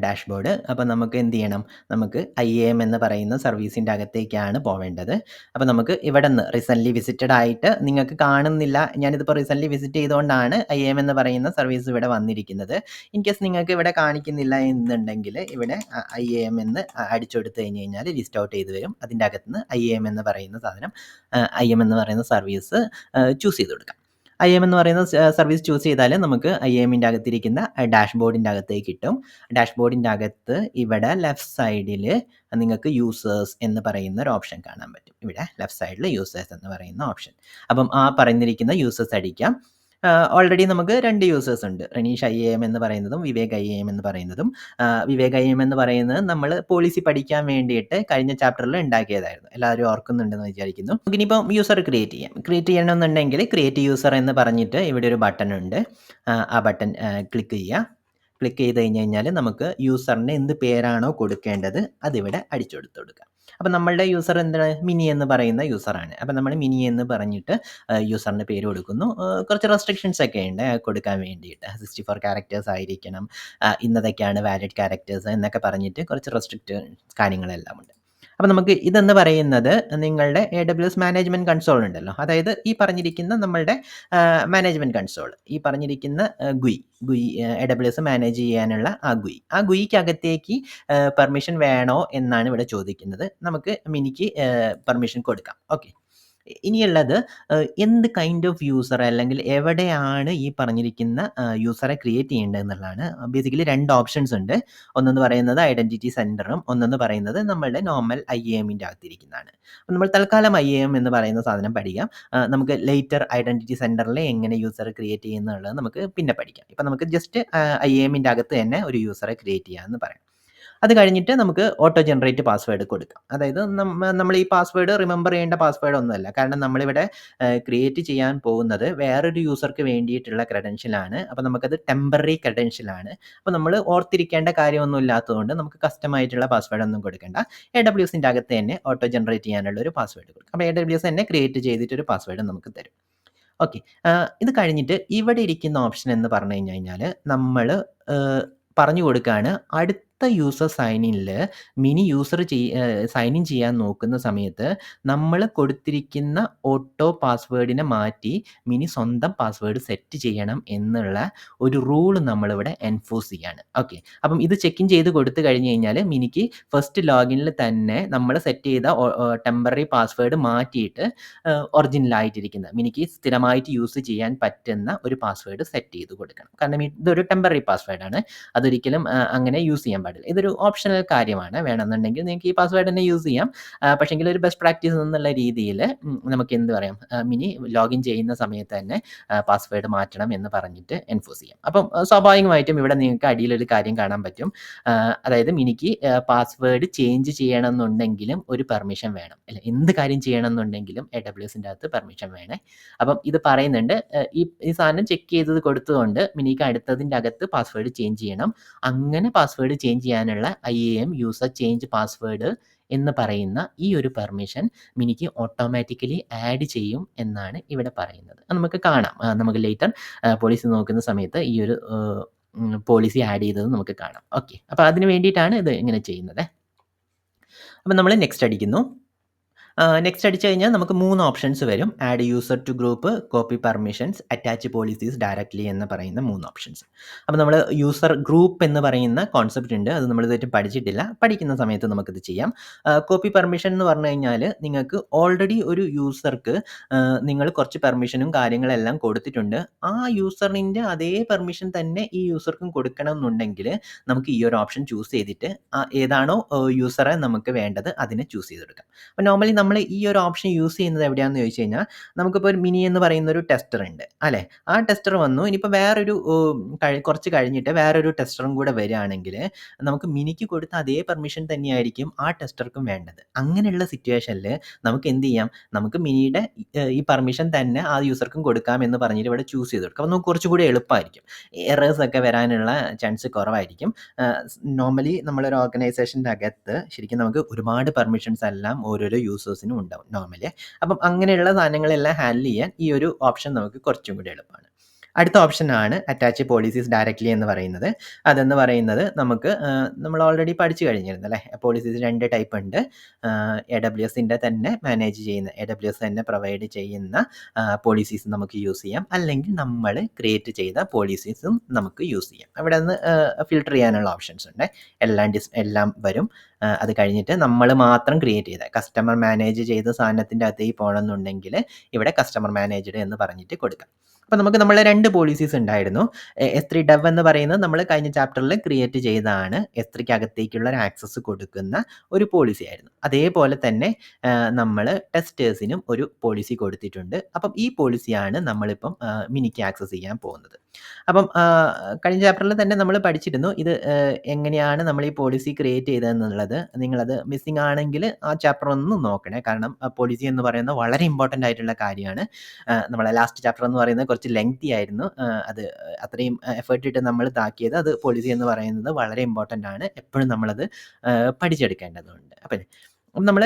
ഡാഷ്ബോർഡ്. അപ്പോൾ നമുക്ക് എന്ത് ചെയ്യണം, നമുക്ക് IAM എന്ന് പറയുന്ന സർവീസിൻ്റെ അകത്തേക്കാണ് പോവേണ്ടത്. അപ്പോൾ നമുക്ക് ഇവിടെ നിന്ന് റീസെൻ്റ്ലി വിസിറ്റഡ് ആയിട്ട് നിങ്ങൾക്ക് കാണുന്നില്ല, ഞാനിതിപ്പോൾ റീസെൻ്റ്ലി വിസിറ്റ് ചെയ്തുകൊണ്ടാണ് IAM എന്ന് പറയുന്ന സർവീസ് ഇവിടെ വന്നിരിക്കുന്നത്. ഇൻ കേസ് നിങ്ങൾക്ക് ഇവിടെ കാണിക്കുന്നില്ല എന്നുണ്ടെങ്കിൽ ഇവിടെ IAM എന്ന് അടിച്ചു കൊടുത്തു കഴിഞ്ഞാൽ ലിസ്റ്റ് ഔട്ട് ചെയ്ത് വരും. അതിൻ്റെ അകത്തുനിന്ന് IAM എന്ന് പറയുന്ന സാധനം, IAM എന്ന് പറയുന്ന സർവീസ് ചൂസ് ചെയ്ത് കൊടുക്കാം. IAM എന്ന് പറയുന്ന സർവീസ് ചൂസ് ചെയ്താൽ നമുക്ക് IAMൻ്റെ അകത്തിരിക്കുന്ന ഡാഷ്ബോർഡിൻ്റെ അകത്തേക്ക് കിട്ടും. ഡാഷ്ബോർഡിൻ്റെ അകത്ത് ഇവിടെ ലെഫ്റ്റ് സൈഡിൽ നിങ്ങൾക്ക് യൂസേഴ്സ് എന്ന് പറയുന്ന ഒരു ഓപ്ഷൻ കാണാൻ പറ്റും. ഇവിടെ ലെഫ്റ്റ് സൈഡിൽ യൂസേഴ്സ് എന്ന് പറയുന്ന ഓപ്ഷൻ. അപ്പം ആ പറഞ്ഞിരിക്കുന്ന യൂസേഴ്സ് അടിക്കാം. ഓൾറെഡി നമുക്ക് 2 യൂസേഴ്സ് ഉണ്ട്, റെനീഷ് IAM എന്ന് പറയുന്നതും വിവേക് IAM എന്ന് പറയുന്നതും. വിവേക് IAM എന്ന് പറയുന്നത് നമ്മൾ പോളിസി പഠിക്കാൻ വേണ്ടിയിട്ട് കഴിഞ്ഞ ചാപ്റ്ററിൽ ഉണ്ടാക്കിയതായിരുന്നു, എല്ലാവരും ഓർക്കുന്നുണ്ടെന്ന് വിചാരിക്കുന്നു. നമുക്കിനിയിപ്പം യൂസർ ക്രിയേറ്റ് ചെയ്യണമെന്നുണ്ടെങ്കിൽ ക്രിയേറ്റ് യൂസർ എന്ന് പറഞ്ഞിട്ട് ഇവിടെ ഒരു ബട്ടൺ ഉണ്ട്. ആ ബട്ടൺ ക്ലിക്ക് ചെയ്യുക. ക്ലിക്ക് ചെയ്ത് കഴിഞ്ഞാൽ നമുക്ക് യൂസറിന് എന്ത് പേരാണോ കൊടുക്കേണ്ടത് അതിവിടെ അടിച്ചു കൊടുക്കുക. അപ്പോൾ നമ്മളുടെ യൂസർ എന്താണ്, മിനി എന്ന് പറയുന്ന യൂസറാണ്. അപ്പോൾ നമ്മൾ മിനി എന്ന് പറഞ്ഞിട്ട് യൂസറിന് പേര് കൊടുക്കുന്നു. കുറച്ച് റെസ്ട്രിക്ഷൻസ് ഒക്കെ ഉണ്ട് കൊടുക്കാൻ വേണ്ടിയിട്ട്. 64 ക്യാരക്ടേഴ്സ് ആയിരിക്കണം, ഇന്നതൊക്കെയാണ് വാലിഡ് ക്യാരക്ടേഴ്സ് എന്നൊക്കെ പറഞ്ഞിട്ട് കുറച്ച് റെസ്ട്രിക്റ്റ് കാര്യങ്ങളെല്ലാം ഉണ്ട്. അപ്പോൾ നമുക്ക് ഇതെന്ന് പറയുന്നത് നിങ്ങളുടെ AWS മാനേജ്മെൻറ്റ് കൺസോൾ ഉണ്ടല്ലോ, അതായത് ഈ പറഞ്ഞിരിക്കുന്ന നമ്മളുടെ മാനേജ്മെൻറ്റ് കൺസോൾ, ഈ പറഞ്ഞിരിക്കുന്ന GUI AWS മാനേജ് ചെയ്യാനുള്ള ആ GUIക്കകത്തേക്ക് പെർമിഷൻ വേണോ എന്നാണ് ഇവിടെ ചോദിക്കുന്നത്. നമുക്ക് മിനിക്ക് പെർമിഷൻ കൊടുക്കാം. ഓക്കെ, ഇനിയുള്ളത് എന്ത് കൈൻഡ് ഓഫ് യൂസർ അല്ലെങ്കിൽ എവിടെയാണ് ഈ പറഞ്ഞിരിക്കുന്ന യൂസറെ ക്രിയേറ്റ് ചെയ്യേണ്ടത് എന്നുള്ളതാണ്. ബേസിക്കലി 2 ഓപ്ഷൻസ് ഉണ്ട്. ഒന്നെന്ന് പറയുന്നത് ഐഡൻറ്റിറ്റി സെൻറ്ററും, ഒന്നെന്ന് പറയുന്നത് നമ്മളുടെ നോർമൽ IAMൻ്റെ അകത്തിരിക്കുന്നതാണ്. അപ്പോൾ നമ്മൾ തൽക്കാലം IAM എന്ന് പറയുന്ന സാധനം പഠിക്കാം. നമുക്ക് ലേറ്റർ ഐഡൻറ്റിറ്റി സെൻറ്ററിൽ എങ്ങനെ യൂസർ ക്രിയേറ്റ് ചെയ്യുന്നുള്ളത് നമുക്ക് പിന്നെ പഠിക്കാം. ഇപ്പം നമുക്ക് ജസ്റ്റ് IAMൻ്റെ അകത്ത് തന്നെ ഒരു യൂസറെ ക്രിയേറ്റ് ചെയ്യാമെന്ന് പറയാം. അത് കഴിഞ്ഞിട്ട് നമുക്ക് ഓട്ടോ ജനറേറ്റ് പാസ്വേഡ് കൊടുക്കാം. അതായത് നമ്മൾ ഈ പാസ്വേഡ് റിമെമ്പർ ചെയ്യേണ്ട പാസ്വേഡ് ഒന്നുമല്ല, കാരണം നമ്മളിവിടെ ക്രിയേറ്റ് ചെയ്യാൻ പോകുന്നത് വേറൊരു യൂസർക്ക് വേണ്ടിയിട്ടുള്ള ക്രെഡൻഷ്യലാണ്. അപ്പോൾ നമുക്കത് ടെമ്പററി ക്രെഡൻഷ്യലാണ്. അപ്പോൾ നമ്മൾ ഓർത്തിരിക്കേണ്ട കാര്യമൊന്നും ഇല്ലാത്തതുകൊണ്ട് നമുക്ക് കസ്റ്റമായിട്ടുള്ള പാസ്വേഡ് ഒന്നും കൊടുക്കേണ്ട. AWSൻ്റെ അകത്ത് തന്നെ ഓട്ടോ ജനറേറ്റ് ചെയ്യാനുള്ള ഒരു പാസ്വേഡ് കൊടുക്കാം. അപ്പോൾ AWS തന്നെ ക്രിയേറ്റ് ചെയ്തിട്ടൊരു പാസ്വേഡ് നമുക്ക് തരും. ഓക്കെ, ഇത് കഴിഞ്ഞിട്ട് ഇവിടെ ഇരിക്കുന്ന ഓപ്ഷൻ എന്ന് പറഞ്ഞു കഴിഞ്ഞാൽ നമ്മൾ പറഞ്ഞു കൊടുക്കുകയാണ്, അടുത്ത യൂസർ സൈൻ ഇനിൽ മിനി യൂസർ സൈൻ ഇൻ ചെയ്യാൻ നോക്കുന്ന സമയത്ത് നമ്മൾ കൊടുത്തിരിക്കുന്ന ഓട്ടോ പാസ്വേഡിനെ മാറ്റി മിനി സ്വന്തം പാസ്വേഡ് സെറ്റ് ചെയ്യണം എന്നുള്ള ഒരു റൂൾ നമ്മളിവിടെ എൻഫോഴ്സ് ചെയ്യാണ്. ഓക്കെ, അപ്പം ഇത് ചെക്ക് ഇൻ ചെയ്ത് കൊടുത്തു കഴിഞ്ഞ് കഴിഞ്ഞാൽ മിനിക്ക് ഫസ്റ്റ് ലോഗിനിൽ തന്നെ നമ്മൾ സെറ്റ് ചെയ്ത ടെമ്പററി പാസ്വേഡ് മാറ്റിയിട്ട് ഒറിജിനലായിട്ടിരിക്കുന്ന മിനിക്ക് സ്ഥിരമായിട്ട് യൂസ് ചെയ്യാൻ പറ്റുന്ന ഒരു പാസ്വേഡ് സെറ്റ് ചെയ്ത് കൊടുക്കണം. കാരണം ഇതൊരു ടെമ്പററി പാസ്വേഡാണ്, അതൊരിക്കലും അങ്ങനെ യൂസ് ചെയ്യാൻ പാടില്ല. ഇതൊരു ഓപ്ഷണൽ കാര്യമാണ്. വേണമെന്നുണ്ടെങ്കിൽ നിങ്ങൾക്ക് ഈ പാസ്വേഡ് തന്നെ യൂസ് ചെയ്യാം. പക്ഷേങ്കിൽ ഒരു ബെസ്റ്റ് പ്രാക്ടീസ് എന്നുള്ള രീതിയിൽ നമുക്ക് എന്ത് പറയാം, മിനി ലോഗിൻ ചെയ്യുന്ന സമയത്ത് തന്നെ പാസ്വേഡ് മാറ്റണം എന്ന് പറഞ്ഞിട്ട് എൻഫോഴ്സ് ചെയ്യാം. അപ്പം സ്വാഭാവികമായിട്ടും ഇവിടെ നിങ്ങൾക്ക് അടിയിലൊരു കാര്യം കാണാൻ പറ്റും. അതായത് മിനിക്ക് പാസ്വേഡ് ചേഞ്ച് ചെയ്യണമെന്നുണ്ടെങ്കിലും ഒരു പെർമിഷൻ വേണം, അല്ല എന്ത് കാര്യം ചെയ്യണമെന്നുണ്ടെങ്കിലും AWSൻ്റെ അകത്ത് പെർമിഷൻ വേണേ. അപ്പം ഇത് പറയുന്നുണ്ട്, ഈ സാധനം ചെക്ക് ചെയ്തത് കൊടുത്തുകൊണ്ട് മിനിക്ക് അടുത്തതിൻ്റെ അകത്ത് പാസ്വേഡ് ചേഞ്ച് ചെയ്യണം. അങ്ങനെ പാസ്വേഡ് ചേഞ്ച് ചെയ്യാനുള്ള IAM യൂസർ ചേഞ്ച് പാസ്വേഡ് എന്ന് പറയുന്ന ഈ ഒരു പെർമിഷൻ മിനിക്ക് ഓട്ടോമാറ്റിക്കലി ആഡ് ചെയ്യും എന്നാണ് ഇവിടെ പറയുന്നത്. നമുക്ക് കാണാം, നമുക്ക് ലേറ്റർ പോളിസി നോക്കുന്ന സമയത്ത് ഈ ഒരു പോളിസി ആഡ് ചെയ്തത് നമുക്ക് കാണാം. ഓക്കെ, അപ്പോൾ അതിന് വേണ്ടിയിട്ടാണ് ഇത് ഇങ്ങനെ ചെയ്യുന്നത്. അപ്പം നമ്മൾ നെക്സ്റ്റ് അടിക്കുന്നു. നെക്സ്റ്റ് അടിച്ച് കഴിഞ്ഞാൽ നമുക്ക് 3 ഓപ്ഷൻസ് വരും. Add user to group, copy permissions, attach policies directly എന്ന് പറയുന്ന 3 ഓപ്ഷൻസ്. അപ്പോൾ നമ്മൾ യൂസർ ഗ്രൂപ്പ് എന്ന് പറയുന്ന കോൺസെപ്റ്റ് ഉണ്ട്. അത് നമ്മൾ ഇതുവരെ പഠിച്ചിട്ടില്ല. പഠിക്കുന്ന സമയത്ത് നമുക്കിത് ചെയ്യാം. കോപ്പി പെർമിഷൻ എന്ന് പറഞ്ഞു കഴിഞ്ഞാൽ നിങ്ങൾക്ക് ഓൾറെഡി ഒരു യൂസർക്ക് നിങ്ങൾ കുറച്ച് പെർമിഷനും കാര്യങ്ങളെല്ലാം കൊടുത്തിട്ടുണ്ട്. ആ യൂസറിൻ്റെ അതേ പെർമിഷൻ തന്നെ ഈ യൂസർക്കും കൊടുക്കണം എന്നുണ്ടെങ്കിൽ നമുക്ക് ഈ ഒരു ഓപ്ഷൻ ചൂസ് ചെയ്തിട്ട് ഏതാണോ യൂസറെ നമുക്ക് വേണ്ടത് അതിനെ ചൂസ് ചെയ്തെടുക്കാം. അപ്പോൾ നോർമലി നമ്മൾ ഈ ഒരു ഓപ്ഷൻ യൂസ് ചെയ്യുന്നത് എവിടെയാണെന്ന് ചോദിച്ചു കഴിഞ്ഞാൽ നമുക്കിപ്പോൾ ഒരു മിനി എന്ന് പറയുന്ന ഒരു ടെസ്റ്റർ ഉണ്ട് അല്ലേ? ആ ടെസ്റ്റർ വന്നു. ഇനിയിപ്പോൾ വേറൊരു കുറച്ച് കഴിഞ്ഞിട്ട് വേറൊരു ടെസ്റ്ററും കൂടെ വരികയാണെങ്കിൽ നമുക്ക് മിനിക്ക് കൊടുത്ത അതേ പെർമിഷൻ തന്നെയായിരിക്കും ആ ടെസ്റ്റർക്കും വേണ്ടത്. അങ്ങനെയുള്ള സിറ്റുവേഷനിൽ നമുക്ക് എന്ത് ചെയ്യാം? നമുക്ക് മിനിയുടെ ഈ പെർമിഷൻ തന്നെ ആ യൂസർക്കും കൊടുക്കാം എന്ന് പറഞ്ഞിട്ട് ഇവിടെ ചൂസ് ചെയ്ത് കൊടുക്കാം. അപ്പോൾ നമുക്ക് കുറച്ചുകൂടി എളുപ്പമായിരിക്കും. എറേഴ്സ് ഒക്കെ വരാനുള്ള ചാൻസ് കുറവായിരിക്കും. നോർമലി നമ്മളൊരു ഓർഗനൈസേഷൻ്റെ അകത്ത് ശരിക്കും നമുക്ക് ഒരുപാട് പെർമിഷൻസ് എല്ലാം ഓരോരോ യൂസേഴ്സിനും ഉണ്ടാവും നോർമലി. അപ്പം അങ്ങനെയുള്ള സാധനങ്ങളെല്ലാം ഹാൻഡിൽ ചെയ്യാൻ ഈ ഒരു ഓപ്ഷൻ നമുക്ക് കുറച്ചും കൂടി എളുപ്പമാണ്. അടുത്ത ഓപ്ഷനാണ് അറ്റാച്ച് പോളിസീസ് ഡയറക്ട്ലി എന്ന് പറയുന്നത്. അതെന്ന് പറയുന്നത് നമുക്ക് നമ്മൾ ഓൾറെഡി പഠിച്ചു കഴിഞ്ഞിരുന്നു അല്ലേ? പോളിസീസ് 2 ടൈപ്പ് ഉണ്ട്. AWSൻ്റെ തന്നെ മാനേജ് ചെയ്യുന്ന AWS തന്നെ പ്രൊവൈഡ് ചെയ്യുന്ന പോളിസീസ് നമുക്ക് യൂസ് ചെയ്യാം. അല്ലെങ്കിൽ നമ്മൾ ക്രിയേറ്റ് ചെയ്ത പോളിസീസും നമുക്ക് യൂസ് ചെയ്യാം. അവിടെ നിന്ന് ഫിൽട്ടർ ചെയ്യാനുള്ള ഓപ്ഷൻസ് ഉണ്ട്. എല്ലാം വരും. അത് കഴിഞ്ഞിട്ട് നമ്മൾ മാത്രം ക്രിയേറ്റ് ചെയ്ത കസ്റ്റമർ മാനേജ് ചെയ്ത സാധനത്തിൻ്റെ അകത്തേക്ക് പോകണമെന്നുണ്ടെങ്കിൽ ഇവിടെ കസ്റ്റമർ മാനേജ്ഡ് എന്ന് പറഞ്ഞിട്ട് കൊടുക്കാം. അപ്പോൾ നമുക്ക് നമ്മളെ 2 പോളിസീസ് ഉണ്ടായിരുന്നു. S3 ഡെവ് എന്ന് പറയുന്നത് നമ്മൾ കഴിഞ്ഞ ചാപ്റ്ററിൽ ക്രിയേറ്റ് ചെയ്തതാണ്. S3ക്ക് അകത്തേക്കുള്ള ഒരു ആക്സസ് കൊടുക്കുന്ന ഒരു പോളിസി ആയിരുന്നു. അതേപോലെ തന്നെ നമ്മൾ ടെസ്റ്റേഴ്സിനും ഒരു പോളിസി കൊടുത്തിട്ടുണ്ട്. അപ്പം ഈ പോളിസിയാണ് നമ്മളിപ്പം മിനിക്ക് ആക്സസ് ചെയ്യാൻ പോകുന്നത്. അപ്പം കഴിഞ്ഞ ചാപ്റ്ററിൽ തന്നെ നമ്മൾ പഠിച്ചിരുന്നു ഇത് എങ്ങനെയാണ് നമ്മൾ ഈ പോളിസി ക്രിയേറ്റ് ചെയ്തതെന്നുള്ളത്. നിങ്ങളത് മിസ്സിംഗ് ആണെങ്കിൽ ആ ചാപ്റ്റർ ഒന്ന് നോക്കണേ. കാരണം പോളിസി എന്ന് പറയുന്നത് വളരെ ഇമ്പോർട്ടൻ്റ് ആയിട്ടുള്ള കാര്യമാണ്. നമ്മളെ ലാസ്റ്റ് ചാപ്റ്റർ എന്ന് പറയുന്നത് കുറച്ച് ലെങ്തി ആയിരുന്നു. അത് അത്രയും എഫേർട്ട് ഇട്ട് നമ്മൾ ഇതാക്കിയത്. അത് പോളിസി എന്ന് പറയുന്നത് വളരെ ഇമ്പോർട്ടൻ്റ് ആണ്. എപ്പോഴും നമ്മളത് പഠിച്ചെടുക്കേണ്ടതുണ്ട്. അപ്പം നമ്മൾ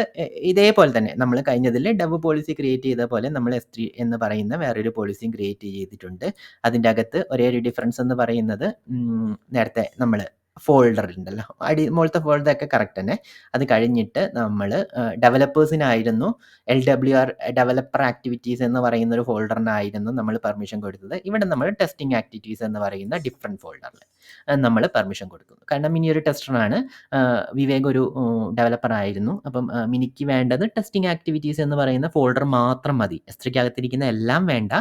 ഇതേപോലെ തന്നെ നമ്മൾ കഴിഞ്ഞതിൽ ഡെവ് പോളിസി ക്രിയേറ്റ് ചെയ്ത പോലെ നമ്മൾ S3 എന്ന് പറയുന്ന വേറൊരു പോളിസിയും ക്രിയേറ്റ് ചെയ്തിട്ടുണ്ട്. അതിൻ്റെ അകത്ത് ഒരേ ഒരു ഡിഫറൻസ് എന്ന് പറയുന്നത് നേരത്തെ നമ്മൾ ഫോൾഡർ ഉണ്ടല്ലോ, മുകളിലത്തെ ഫോൾഡർ ഒക്കെ കറക്റ്റ് തന്നെ. അത് കഴിഞ്ഞിട്ട് നമ്മൾ ഡെവലപ്പേഴ്സിനായിരുന്നു LWR ഡെവലപ്പർ ആക്ടിവിറ്റീസ് എന്ന് പറയുന്ന ഒരു ഫോൾഡറിനായിരുന്നു നമ്മൾ പെർമിഷൻ കൊടുത്തത്. ഇവിടെ നമ്മൾ ടെസ്റ്റിംഗ് ആക്ടിവിറ്റീസ് എന്ന് പറയുന്ന ഡിഫറെൻറ്റ് ഫോൾഡറിൽ നമ്മൾ പെർമിഷൻ കൊടുക്കുന്നു. കാരണം മിനി ഒരു ടെസ്റ്ററാണ്, വിവേക് ഒരു ഡെവലപ്പർ ആയിരുന്നു. അപ്പം മിനിക്ക് വേണ്ടത് ടെസ്റ്റിംഗ് ആക്ടിവിറ്റീസ് എന്ന് പറയുന്ന ഫോൾഡർ മാത്രം മതി. S3ക്ക് അകത്തിരിക്കുന്ന എല്ലാം വേണ്ട,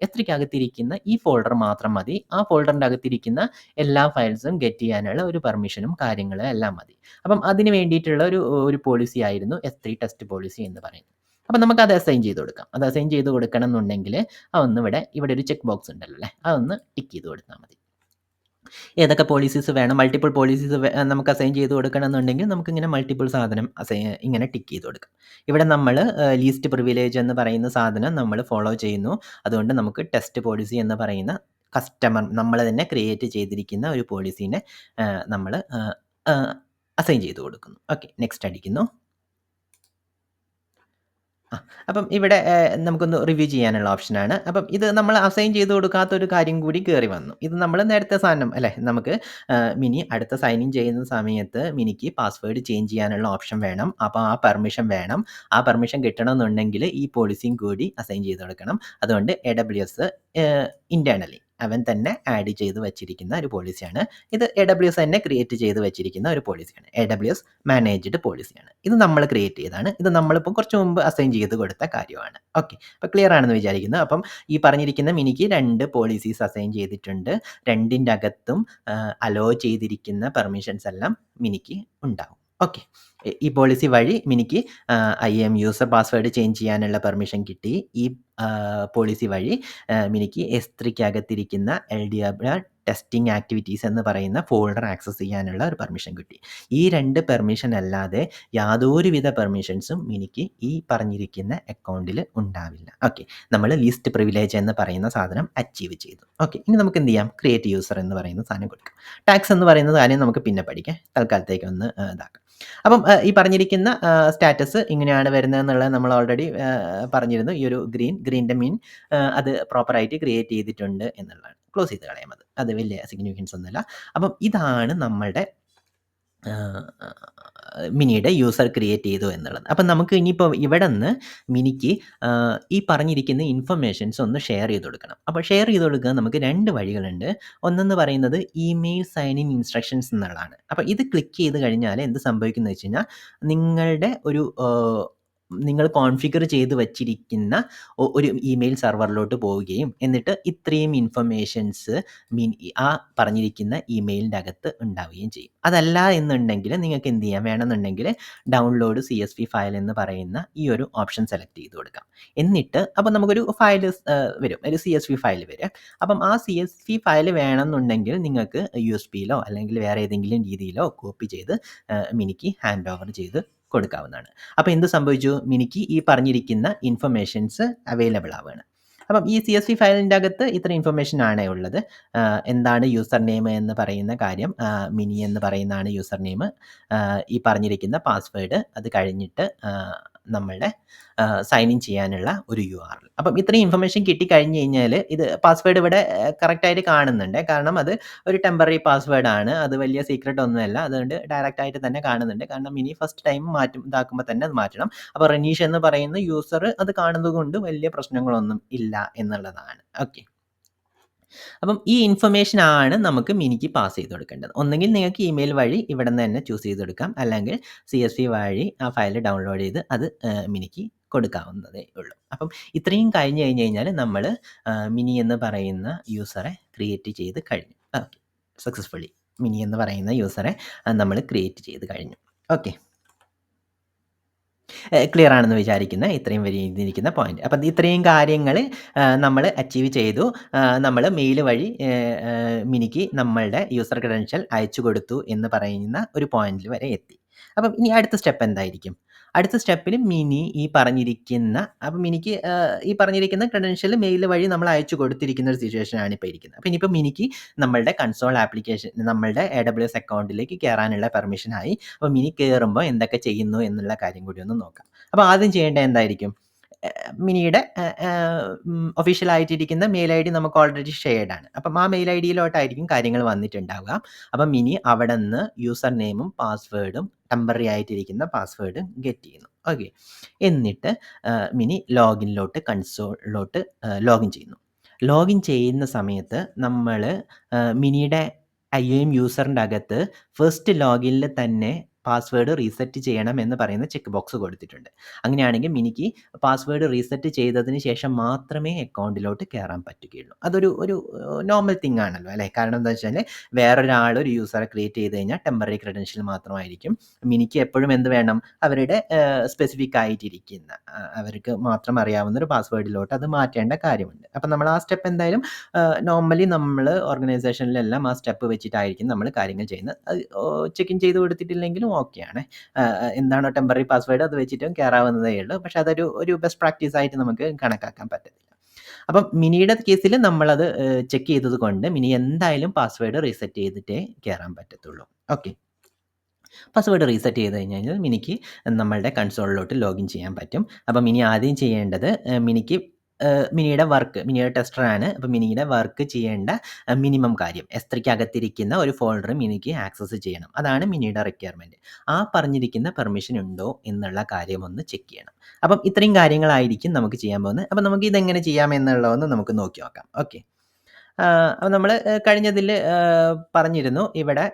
S3ക്ക് അകത്തിരിക്കുന്ന ഈ ഫോൾഡർ മാത്രം മതി. ആ ഫോൾഡറിൻ്റെ അകത്തിരിക്കുന്ന എല്ലാ ഫയൽസും ഗെറ്റ് ചെയ്യാനുള്ള ഒരു പെർമിഷനും കാര്യങ്ങളും എല്ലാം മതി. അപ്പം അതിന് വേണ്ടിയിട്ടുള്ള ഒരു പോളിസി ആയിരുന്നു S3 ടെസ്റ്റ് പോളിസി എന്ന് പറയുന്നത്. അപ്പം നമുക്കത് അസൈൻ ചെയ്ത് കൊടുക്കാം. അത് അസൈൻ ചെയ്ത് കൊടുക്കണം എന്നുണ്ടെങ്കിൽ അതൊന്ന് ഇവിടെ ഒരു ചെക്ക് ബോക്സ് ഉണ്ടല്ലോ അല്ലേ, അതൊന്ന് ടിക്ക് ചെയ്ത് കൊടുത്താൽ മതി. ഏതൊക്കെ പോളിസീസ് വേണം, മൾട്ടിപ്പിൾ പോളിസീസ് നമുക്ക് അസൈൻ ചെയ്ത് കൊടുക്കണം എന്നുണ്ടെങ്കിൽ നമുക്കിങ്ങനെ മൾട്ടിപ്പിൾ സാധനം ഇങ്ങനെ ടിക്ക് ചെയ്ത് കൊടുക്കാം. ഇവിടെ നമ്മൾ ലീസ്റ്റ് പ്രിവിലേജ് എന്ന് പറയുന്ന സാധനം നമ്മൾ ഫോളോ ചെയ്യുന്നു. അതുകൊണ്ട് നമുക്ക് ടെസ്റ്റ് പോളിസി എന്ന് പറയുന്ന കസ്റ്റമർ നമ്മൾ തന്നെ ക്രിയേറ്റ് ചെയ്തിരിക്കുന്ന ഒരു പോളിസീനെ നമ്മൾ അസൈൻ ചെയ്ത് കൊടുക്കുന്നു. ഓക്കെ, നെക്സ്റ്റ് അടിക്കുന്നു. അപ്പം ഇവിടെ നമുക്കൊന്ന് റിവ്യൂ ചെയ്യാനുള്ള ഓപ്ഷനാണ്. അപ്പം ഇത് നമ്മൾ അസൈൻ ചെയ്ത് കൊടുക്കാത്തൊരു കാര്യം കൂടി കയറി വന്നു. ഇത് നമ്മൾ നേരത്തെ സാധനം അല്ലേ, നമുക്ക് മിനി അടുത്ത സൈൻ ഇൻ ചെയ്യുന്ന സമയത്ത് മിനിക്ക് പാസ്വേഡ് ചേഞ്ച് ചെയ്യാനുള്ള ഓപ്ഷൻ വേണം. അപ്പോൾ ആ പെർമിഷൻ വേണം. ആ പെർമിഷൻ കിട്ടണമെന്നുണ്ടെങ്കിൽ ഈ പോളിസിയും കൂടി അസൈൻ ചെയ്ത് കൊടുക്കണം. അതുകൊണ്ട് AWS ഇൻറ്റേർണലി അവൻ തന്നെ ആഡ് ചെയ്ത് വെച്ചിരിക്കുന്ന ഒരു പോളിസിയാണ് ഇത്. AWS തന്നെ ക്രിയേറ്റ് ചെയ്ത് വെച്ചിരിക്കുന്ന ഒരു പോളിസിയാണ്. AWS managed പോളിസിയാണ്. ഇത് നമ്മൾ ക്രിയേറ്റ് ചെയ്തതാണ്. ഇത് നമ്മളിപ്പോൾ കുറച്ച് മുമ്പ് അസൈൻ ചെയ്ത് കൊടുത്ത കാര്യമാണ്. ഓക്കെ, അപ്പോൾ ക്ലിയർ ആണെന്ന് വിചാരിക്കുന്നു. അപ്പം ഈ പറഞ്ഞിരിക്കുന്ന മിനിക്ക് 2 പോളിസീസ് അസൈൻ ചെയ്തിട്ടുണ്ട്. 2ൻ്റെ അകത്തും അലോ ചെയ്തിരിക്കുന്ന പെർമിഷൻസ് എല്ലാം മിനിക്ക് ഉണ്ടാവും. ഓക്കെ, ഈ പോളിസി വഴി മിനിക്ക് IAM യൂസർ പാസ്വേഡ് ചേഞ്ച് ചെയ്യാനുള്ള പെർമിഷൻ കിട്ടി. ഈ പോളിസി വഴി മിനിക്ക് S3ക്ക് അകത്തിരിക്കുന്ന LWR ടെസ്റ്റിംഗ് ആക്ടിവിറ്റീസ് എന്ന് പറയുന്ന ഫോൾഡർ ആക്സസ് ചെയ്യാനുള്ള ഒരു പെർമിഷൻ കിട്ടി. ഈ 2 പെർമിഷൻ അല്ലാതെ യാതൊരുവിധ പെർമിഷൻസും മിനിക്ക് ഈ പറഞ്ഞിരിക്കുന്ന അക്കൗണ്ടിൽ ഉണ്ടാവില്ല. ഓക്കെ, നമ്മൾ ലിസ്റ്റ് പ്രിവിലേജ് എന്ന് പറയുന്ന സാധനം അച്ചീവ് ചെയ്തു. ഓക്കെ, ഇനി നമുക്ക് എന്ത് ചെയ്യാം? ക്രിയേറ്റ് യൂസർ എന്ന് പറയുന്ന സാധനം കൊടുക്കാം. ടാക്സ് എന്ന് പറയുന്ന കാര്യം നമുക്ക് പിന്നെ പഠിക്കാം. തൽക്കാലത്തേക്ക് ഒന്ന് ഇതാക്കാം. അപ്പം ഈ പറഞ്ഞിരിക്കുന്ന സ്റ്റാറ്റസ് ഇങ്ങനെയാണ് വരുന്നത് എന്നുള്ളത് നമ്മൾ ഓൾറെഡി പറഞ്ഞിരുന്നു. ഈ ഒരു ഗ്രീൻ്റെ മീൻ അത് പ്രോപ്പറായിട്ട് ക്രിയേറ്റ് ചെയ്തിട്ടുണ്ട് എന്നുള്ളതാണ്. ക്ലോസ് ചെയ്ത് കളയാം. അത് വലിയ സിഗ്നിഫിക്കൻസ് ഒന്നുമില്ല. അപ്പം ഇതാണ് നമ്മളുടെ മിനിയുടെ യൂസർ ക്രിയേറ്റ് ചെയ്തു എന്നുള്ളത്. അപ്പം നമുക്ക് ഇനിയിപ്പോൾ ഇവിടെ നിന്ന് മിനിക്ക് ഈ പറഞ്ഞിരിക്കുന്ന ഇൻഫർമേഷൻസ് ഒന്ന് ഷെയർ ചെയ്ത് കൊടുക്കണം. അപ്പോൾ ഷെയർ ചെയ്ത് കൊടുക്കാൻ നമുക്ക് 2 വഴികളുണ്ട്. ഒന്നെന്ന് പറയുന്നത് ഇമെയിൽ സൈൻ ഇൻ ഇൻസ്ട്രക്ഷൻസ് എന്നുള്ളതാണ്. അപ്പോൾ ഇത് ക്ലിക്ക് ചെയ്ത് കഴിഞ്ഞാൽ എന്ത് സംഭവിക്കുമെന്ന് വെച്ച് കഴിഞ്ഞാൽ നിങ്ങളുടെ ഒരു നിങ്ങൾ കോൺഫിഗർ ചെയ്ത് വച്ചിരിക്കുന്ന ഒരു ഇമെയിൽ സെർവറിലോട്ട് പോവുകയും എന്നിട്ട് ഇത്രയും ഇൻഫർമേഷൻസ് ആ പറഞ്ഞിരിക്കുന്ന ഇമെയിലിൻ്റെ അകത്ത് ഉണ്ടാവുകയും ചെയ്യും. അതല്ല എന്നുണ്ടെങ്കിൽ നിങ്ങൾക്ക് എന്ത് ചെയ്യാം, വേണമെന്നുണ്ടെങ്കിൽ ഡൗൺലോഡ് CSV ഫയൽ എന്ന് പറയുന്ന ഈ ഒരു ഓപ്ഷൻ സെലക്ട് ചെയ്ത് കൊടുക്കാം. എന്നിട്ട് അപ്പം നമുക്കൊരു ഫയൽ വരും, ഒരു CSV ഫയൽ വരും. അപ്പം ആ CSV ഫയൽ വേണമെന്നുണ്ടെങ്കിൽ നിങ്ങൾക്ക് USBയിലോ അല്ലെങ്കിൽ വേറെ ഏതെങ്കിലും രീതിയിലോ കോപ്പി ചെയ്ത് മിനിക്ക് ഹാൻഡ് ഓവർ ചെയ്ത് കൊടുക്കാവുന്നതാണ്. അപ്പോൾ എന്ത് സംഭവിച്ചു, മിനിക്ക് ഈ പറഞ്ഞിരിക്കുന്ന ഇൻഫർമേഷൻസ് അവൈലബിൾ ആവുകയാണ്. അപ്പം ഈ CSV ഫയലിൻ്റെ അകത്ത് ഇത്ര ഇൻഫർമേഷൻ ആണ് ഉള്ളത്. എന്താണ് യൂസർ നെയിം എന്ന് പറയുന്ന കാര്യം, മിനി എന്ന് പറയുന്നതാണ് യൂസർ നെയിം. ഈ പറഞ്ഞിരിക്കുന്ന പാസ്വേഡ്, അത് കഴിഞ്ഞിട്ട് നമ്മളുടെ സൈൻ ഇൻ ചെയ്യാനുള്ള ഒരു URL. അപ്പം ഇത്രയും ഇൻഫർമേഷൻ കിട്ടിക്കഴിഞ്ഞ് കഴിഞ്ഞാൽ ഇത് പാസ്വേഡ് ഇവിടെ കറക്റ്റായിട്ട് കാണുന്നുണ്ട്. കാരണം അത് ഒരു ടെമ്പററി പാസ്വേഡ് ആണ്, അത് വലിയ സീക്രട്ട് ഒന്നുമല്ല. അതുകൊണ്ട് ഡയറക്റ്റ് ആയിട്ട് തന്നെ കാണുന്നുണ്ട്. കാരണം ഇനി ഫസ്റ്റ് ടൈം ഇതാക്കുമ്പോൾ തന്നെ അത് മാറ്റണം. അപ്പോൾ റനീഷ് എന്ന് പറയുന്ന യൂസർ അത് കാണുന്നത് കൊണ്ട് വലിയ പ്രശ്നങ്ങളൊന്നും ഇല്ല എന്നുള്ളതാണ്. ഓക്കെ. അപ്പം ഈ ഇൻഫർമേഷൻ ആണ് നമുക്ക് മിനിക്ക് പാസ് ചെയ്ത് കൊടുക്കേണ്ടത്. ഒന്നെങ്കിൽ നിങ്ങൾക്ക് ഇമെയിൽ വഴി ഇവിടെ നിന്ന് തന്നെ ചൂസ് ചെയ്തെടുക്കാം, അല്ലെങ്കിൽ CSV വഴി ആ ഫയൽ ഡൗൺലോഡ് ചെയ്ത് അത് മിനിക്ക് കൊടുക്കാവുന്നതേ ഉള്ളൂ. അപ്പം ഇത്രയും കഴിഞ്ഞ് കഴിഞ്ഞാൽ നമ്മൾ മിനി എന്ന് പറയുന്ന യൂസറെ ക്രിയേറ്റ് ചെയ്ത് കഴിഞ്ഞു. ഓക്കെ, സക്സസ്ഫുള്ളി മിനി എന്ന് പറയുന്ന യൂസറെ നമ്മൾ ക്രിയേറ്റ് ചെയ്ത് കഴിഞ്ഞു. ഓക്കെ, ക്ലിയർ ആണെന്ന് വിചാരിക്കുന്ന ഇത്രയും വരിയിരിക്കുന്ന പോയിന്റ്. അപ്പം ഇത്രയും കാര്യങ്ങൾ നമ്മൾ അച്ചീവ് ചെയ്തു. നമ്മൾ മെയിൽ വഴി മിനിക്ക് നമ്മളുടെ യൂസർ ക്രെഡൻഷ്യൽ അയച്ചു കൊടുത്തു എന്ന് പറയുന്ന ഒരു പോയിന്റിൽ വരെ എത്തി. അപ്പം ഇനി അടുത്ത സ്റ്റെപ്പ് എന്തായിരിക്കും? അടുത്ത സ്റ്റെപ്പിൽ മിനി ഈ പറഞ്ഞിരിക്കുന്ന അപ്പം മിനിക്ക് ഈ പറഞ്ഞിരിക്കുന്ന ക്രെഡൻഷ്യൽ മെയിൽ വഴി നമ്മൾ അയച്ചു കൊടുത്തിരിക്കുന്ന ഒരു സിറ്റുവേഷൻ ആണ് ഇപ്പോൾ ഇരിക്കുന്നത്. അപ്പം ഇനിയിപ്പോൾ മിനിക്ക് നമ്മളുടെ കൺസോൾ ആപ്ലിക്കേഷൻ, നമ്മളുടെ AWS അക്കൗണ്ടിലേക്ക് കയറാനുള്ള പെർമിഷനായി. അപ്പോൾ മിനി കയറുമ്പോൾ എന്തൊക്കെ ചെയ്യുന്നു എന്നുള്ള കാര്യം കൂടി ഒന്ന് നോക്കാം. അപ്പോൾ ആദ്യം ചെയ്യേണ്ടത് എന്തായിരിക്കും? മിനിയുടെ ഒഫീഷ്യൽ ആയിട്ടിരിക്കുന്ന മെയിൽ ID നമുക്ക് ഓൾറെഡി ഷെയർഡ് ആണ്. അപ്പം ആ മെയിൽ IDയിലോട്ടായിരിക്കും കാര്യങ്ങൾ വന്നിട്ടുണ്ടാവുക. അപ്പം മിനി അവിടെ നിന്ന് യൂസർ നെയിമും പാസ്വേഡും ടെമ്പററി ആയിട്ടിരിക്കുന്ന പാസ്വേഡും ഗെറ്റ് ചെയ്യുന്നു. ഓക്കെ, എന്നിട്ട് മിനി ലോഗിനിലോട്ട് കൺസോളിലോട്ട് ലോഗിൻ ചെയ്യുന്നു. ലോഗിൻ ചെയ്യുന്ന സമയത്ത് നമ്മൾ മിനിയുടെ IAM യൂസറിൻ്റെ അകത്ത് ഫസ്റ്റ് ലോഗിനിൽ തന്നെ പാസ്വേഡ് റീസെറ്റ് ചെയ്യണം എന്ന് പറയുന്ന ചെക്ക് ബോക്സ് കൊടുത്തിട്ടുണ്ട്. അങ്ങനെയാണെങ്കിൽ മിനിക്ക് പാസ്വേഡ് റീസെറ്റ് ചെയ്തതിന് ശേഷം മാത്രമേ അക്കൗണ്ടിലോട്ട് കയറാൻ പറ്റുകയുള്ളൂ. അതൊരു നോർമൽ തിങ് ആണല്ലോ അല്ലേ? കാരണം എന്താ വെച്ചാൽ വേറൊരാൾ ഒരു യൂസറെ ക്രിയേറ്റ് ചെയ്ത് കഴിഞ്ഞാൽ ടെമ്പററി ക്രെഡൻഷ്യൽ മാത്രമായിരിക്കും. മിനിക്ക് എപ്പോഴും എന്ത് വേണം, അവരുടെ സ്പെസിഫിക് ആയിട്ടിരിക്കുന്ന അവർക്ക് മാത്രം അറിയാവുന്ന ഒരു പാസ്വേഡിലോട്ട് അത് മാറ്റേണ്ട കാര്യമുണ്ട്. അപ്പം നമ്മൾ ആ സ്റ്റെപ്പ് എന്തായാലും നോർമലി നമ്മൾ ഓർഗനൈസേഷനിലെല്ലാം ആ സ്റ്റെപ്പ് വെച്ചിട്ടായിരിക്കും നമ്മൾ കാര്യങ്ങൾ ചെയ്യുന്നത്. അത് ചെക്ക് ഇൻ ചെയ്ത് കൊടുത്തിട്ടില്ലെങ്കിലും ഓക്കെയാണ്. എന്താണോ ടെമ്പററി പാസ്വേഡ് അത് വെച്ചിട്ടും കയറാവുന്നതേ ഉള്ളൂ. പക്ഷെ അതൊരു ബെസ്റ്റ് പ്രാക്ടീസ് ആയിട്ട് നമുക്ക് കണക്കാക്കാൻ പറ്റത്തില്ല. അപ്പം മിനിയുടെ കേസിൽ നമ്മളത് ചെക്ക് ചെയ്തത് കൊണ്ട് മിനി എന്തായാലും പാസ്വേഡ് റീസെറ്റ് ചെയ്തിട്ടേ കയറാൻ പറ്റത്തുള്ളൂ. ഓക്കെ, പാസ്വേഡ് റീസെറ്റ് ചെയ്ത് കഴിഞ്ഞാൽ മിനിക്ക് നമ്മളുടെ കൺസോളിലോട്ട് ലോഗിൻ ചെയ്യാൻ പറ്റും. അപ്പം മിനി ആദ്യം ചെയ്യേണ്ടത് മിനിക്ക് മിനിയുടെ ടെസ്റ്ററാണ്. അപ്പോൾ മിനിയുടെ വർക്ക് ചെയ്യേണ്ട മിനിമം കാര്യം S3ക്ക് അകത്തിരിക്കുന്ന ഒരു ഫോൾഡർ മിനിക്ക് ആക്സസ് ചെയ്യണം. അതാണ് മിനിയുടെ റിക്വയർമെൻറ്റ്. ആ പറഞ്ഞിരിക്കുന്ന പെർമിഷൻ ഉണ്ടോ എന്നുള്ള കാര്യം ഒന്ന് ചെക്ക് ചെയ്യണം. അപ്പം ഇത്രയും കാര്യങ്ങളായിരിക്കും നമുക്ക് ചെയ്യാൻ പോകുന്നത്. അപ്പം നമുക്ക് ഇതെങ്ങനെ ചെയ്യാമെന്നുള്ളതൊന്ന് നമുക്ക് നോക്കി നോക്കാം. ഓക്കെ, അപ്പോൾ നമ്മൾ കഴിഞ്ഞതിൽ പറഞ്ഞിരുന്നു ഇവിടെ.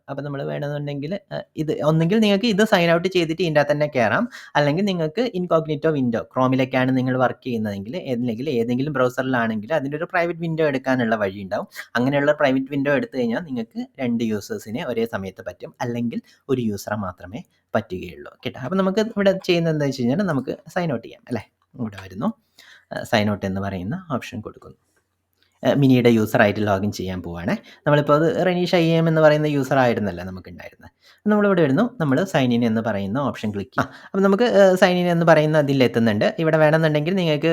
അപ്പോൾ നമ്മൾ വേണമെന്നുണ്ടെങ്കിൽ ഇത് ഒന്നെങ്കിൽ നിങ്ങൾക്ക് ഇത് സൈൻ ഔട്ട് ചെയ്തിട്ട് ഇതിൻ്റെ അകത്ത് തന്നെ കയറാം, അല്ലെങ്കിൽ നിങ്ങൾക്ക് ഇൻകോഗ്നിറ്റോ വിൻഡോ, ക്രോമിലൊക്കെയാണ് നിങ്ങൾ വർക്ക് ചെയ്യുന്നതെങ്കിൽ ഏതെങ്കിലും ബ്രൗസറിലാണെങ്കിൽ അതിൻ്റെ ഒരു പ്രൈവറ്റ് വിൻഡോ എടുക്കാനുള്ള വഴി ഉണ്ടാവും. അങ്ങനെയുള്ള പ്രൈവറ്റ് വിൻഡോ എടുത്തു കഴിഞ്ഞാൽ നിങ്ങൾക്ക് 2 യൂസേഴ്സിനെ ഒരേ സമയത്ത് പറ്റും, അല്ലെങ്കിൽ ഒരു യൂസറെ മാത്രമേ പറ്റുകയുള്ളൂ കേട്ടോ. അപ്പോൾ നമുക്ക് ഇവിടെ ചെയ്യുന്നത് എന്താ വെച്ച് കഴിഞ്ഞാൽ നമുക്ക് സൈൻ ഔട്ട് ചെയ്യാം അല്ലേ. ഇവിടെ വരുന്നു, സൈൻ ഔട്ട് എന്ന് പറയുന്ന ഓപ്ഷൻ കൊടുക്കുന്നു. മിനിയുടെ യൂസറായിട്ട് ലോഗിൻ ചെയ്യാൻ പോവുകയാണ്. നമ്മളിപ്പോൾ അത് റനീഷ് IAM എന്ന് പറയുന്ന യൂസർ ആയിരുന്നല്ലോ നമുക്കുണ്ടായിരുന്നത്. നമ്മളിവിടെ വരുന്നു, നമ്മൾ സൈൻ ഇൻ എന്ന് പറയുന്ന ഓപ്ഷൻ ക്ലിക്ക് ചെയ്യും. അപ്പോൾ നമുക്ക് സൈൻ ഇൻ എന്ന് പറയുന്ന അതിലെത്തുന്നുണ്ട്. ഇവിടെ വേണമെന്നുണ്ടെങ്കിൽ നിങ്ങൾക്ക്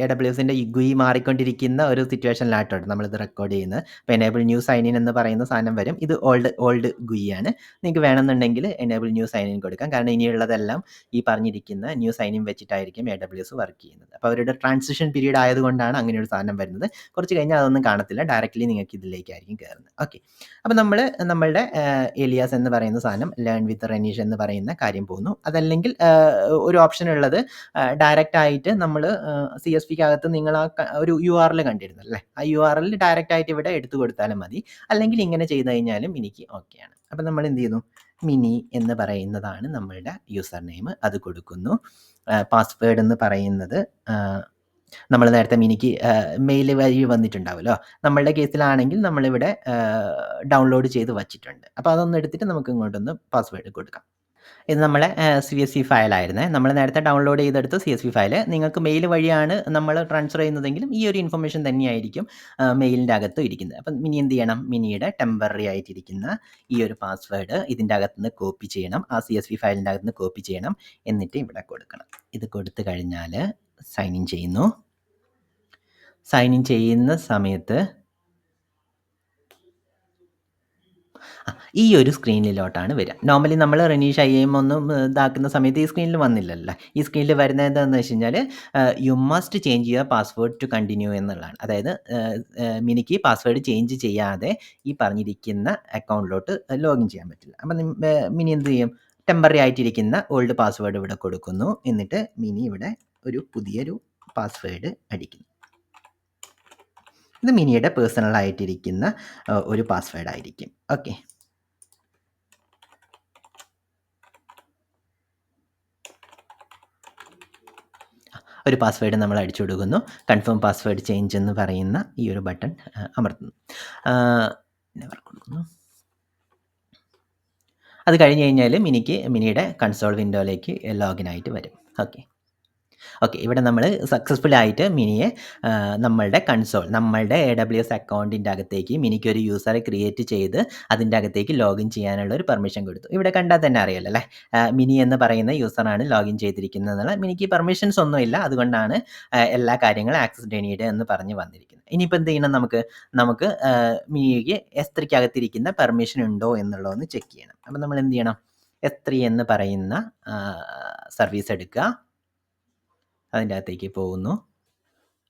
AWSൻ്റെ GUI മാറിക്കൊണ്ടിരിക്കുന്ന ഒരു സിറ്റുവേഷനിലായിട്ടുണ്ട് നമ്മളിത് റെക്കോർഡ് ചെയ്യുന്നത്. അപ്പോൾ എനേബിൾ ന്യൂ സൈൻ ഇൻ എന്ന് പറയുന്ന സാധനം വരും. ഇത് ഓൾഡ് GUI ആണ്. നിങ്ങൾക്ക് വേണമെന്നുണ്ടെങ്കിൽ എനേബിൾ ന്യൂ സൈൻ ഇൻ കൊടുക്കാം. കാരണം ഇനിയുള്ളതെല്ലാം ഈ പറഞ്ഞിരിക്കുന്ന ന്യൂ സൈൻ ഇൻ വെച്ചിട്ടായിരിക്കും AWS വർക്ക് ചെയ്യുന്നത്. അപ്പോൾ അവരുടെ ട്രാൻസിഷൻ പീരീഡ് ആയതുകൊണ്ടാണ് അങ്ങനെ ഒരു സാധനം വരുന്നത്. കുറച്ച് കഴിഞ്ഞാൽ അതൊന്നും കാണത്തില്ല. ഡയറക്റ്റ്ലി നിങ്ങൾക്ക് ഇതിലേക്കായിരിക്കും കയറുന്നത്. ഓക്കെ. അപ്പോൾ നമ്മൾ നമ്മളുടെ ഏലിയാസ് എന്ന് പറയുന്ന സാധനം ലേൺ വിത്ത് റെനീഷ് എന്ന് പറയുന്ന കാര്യം പോകുന്നു. അതല്ലെങ്കിൽ ഒരു ഓപ്ഷൻ ഉള്ളത് ഡയറക്റ്റ് ആയിട്ട് നമ്മൾ CSVക്കകത്ത് നിങ്ങൾ ഒരു URL കണ്ടിരുന്നല്ലേ, ആ URL ഡയറക്റ്റ് ആയിട്ട് ഇവിടെ എടുത്തു കൊടുത്താലും മതി. അല്ലെങ്കിൽ ഇങ്ങനെ ചെയ്ത് കഴിഞ്ഞാലും മിനിക്ക് ഓക്കെയാണ്. അപ്പം നമ്മൾ എന്ത് ചെയ്യുന്നു, മിനി എന്ന് പറയുന്നതാണ് നമ്മളുടെ യൂസർ നെയിം, അത് കൊടുക്കുന്നു. പാസ്വേഡ് എന്ന് പറയുന്നത് നമ്മൾ നേരത്തെ മിനിക്ക് മെയിൽ വഴി വന്നിട്ടുണ്ടാവുമല്ലോ. നമ്മളുടെ കേസിലാണെങ്കിൽ നമ്മളിവിടെ ഡൗൺലോഡ് ചെയ്ത് വച്ചിട്ടുണ്ട്. അപ്പോൾ അതൊന്ന് എടുത്തിട്ട് നമുക്ക് ഇങ്ങോട്ടൊന്ന് പാസ്വേഡ് കൊടുക്കാം. ഇത് നമ്മളെ CSV ഫയലായിരുന്നേ. നമ്മൾ നേരത്തെ ഡൗൺലോഡ് ചെയ്തെടുത്ത CSV ഫയൽ. നിങ്ങൾക്ക് മെയിൽ വഴിയാണ് നമ്മൾ ട്രാൻസ്ഫർ ചെയ്യുന്നതെങ്കിലും ഈ ഒരു ഇൻഫർമേഷൻ തന്നെയായിരിക്കും മെയിലിൻ്റെ അകത്തും ഇരിക്കുന്നത്. അപ്പം മിനി എന്ത് ചെയ്യണം, മിനിയുടെ ടെമ്പററി ആയിട്ടിരിക്കുന്ന ഈ ഒരു പാസ്വേഡ് ഇതിൻ്റെ അകത്തുനിന്ന് കോപ്പി ചെയ്യണം. ആ CSV ഫയലിൻ്റെ അകത്തുനിന്ന് കോപ്പി ചെയ്യണം. എന്നിട്ട് ഇവിടെ കൊടുക്കണം. ഇത് കൊടുത്തു കഴിഞ്ഞാൽ സൈൻ ഇൻ ചെയ്യുന്നു. സൈൻ ഇൻ ചെയ്യുന്ന സമയത്ത് ഈ ഒരു സ്ക്രീനിലോട്ടാണ് വരിക. നോർമലി നമ്മൾ റെനീഷ് IAM ഒന്നും ഇതാക്കുന്ന സമയത്ത് ഈ സ്ക്രീനിൽ വന്നില്ലല്ലോ. ഈ സ്ക്രീനിൽ വരുന്നത് എന്താണെന്ന് വെച്ച് കഴിഞ്ഞാൽ you must change your password to continue എന്നുള്ളതാണ്. അതായത് മിനിക്ക് പാസ്വേഡ് ചേഞ്ച് ചെയ്യാതെ ഈ പറഞ്ഞിരിക്കുന്ന അക്കൗണ്ടിലോട്ട് ലോഗിൻ ചെയ്യാൻ പറ്റില്ല. അപ്പം മിനി എന്ത് ചെയ്യും, ടെമ്പററി ആയിട്ടിരിക്കുന്ന ഓൾഡ് പാസ്വേഡ് ഇവിടെ കൊടുക്കുന്നു. എന്നിട്ട് മിനി ഇവിടെ ഒരു പുതിയൊരു പാസ്വേഡ് അടിക്കുന്നു. ഇത് മിനിയുടെ പേഴ്സണൽ ആയിട്ടിരിക്കുന്ന ഒരു പാസ്വേഡ് ആയിരിക്കും. ഓക്കെ. ഒരു പാസ്വേഡ് നമ്മൾ അടിച്ചു കൊടുക്കുന്നു. കൺഫേം പാസ്വേഡ് ചേഞ്ച് എന്ന് പറയുന്ന ഈ ഒരു ബട്ടൺ അമർത്തുന്നു. നെവർ കൊടുക്കുന്നു. അത് കഴിഞ്ഞ് കഴിഞ്ഞാൽ മിനിയുടെ കൺസോൾ വിൻഡോയിലേക്ക് ലോഗിൻ ആയിട്ട് വരും. ഓക്കെ. ഇവിടെ നമ്മൾ സക്സസ്ഫുൾ ആയിട്ട് മിനിയെ നമ്മളുടെ കൺസോൾ, നമ്മളുടെ AWS അക്കൗണ്ടിൻ്റെ അകത്തേക്ക് മിനിക്ക് ഒരു യൂസറെ ക്രിയേറ്റ് ചെയ്ത് അതിൻ്റെ അകത്തേക്ക് ലോഗിൻ ചെയ്യാനുള്ള ഒരു പെർമിഷൻ കൊടുത്തു. ഇവിടെ കണ്ടാൽ തന്നെ അറിയാലോ അല്ലേ, മിനി എന്ന് പറയുന്ന യൂസറാണ് ലോഗിൻ ചെയ്തിരിക്കുന്നത്. മിനിക്ക് പെർമിഷൻസ് ഒന്നുമില്ല, അതുകൊണ്ടാണ് എല്ലാ കാര്യങ്ങളും ആക്സസ് ഡെനീഡ് എന്ന് പറഞ്ഞ് വന്നിരിക്കുന്നത്. ഇനിയിപ്പോൾ എന്ത് ചെയ്യണം, നമുക്ക് മിനിക്ക് S3-ക്കകത്തിരിക്കുന്ന പെർമിഷൻ ഉണ്ടോ എന്നുള്ളതൊന്ന് ചെക്ക് ചെയ്യണം. അപ്പം നമ്മൾ എന്ത് ചെയ്യണം, S3 എന്ന് പറയുന്ന സർവീസ് എടുക്കുക. അതിൻ്റെ അകത്തേക്ക് പോകുന്നു.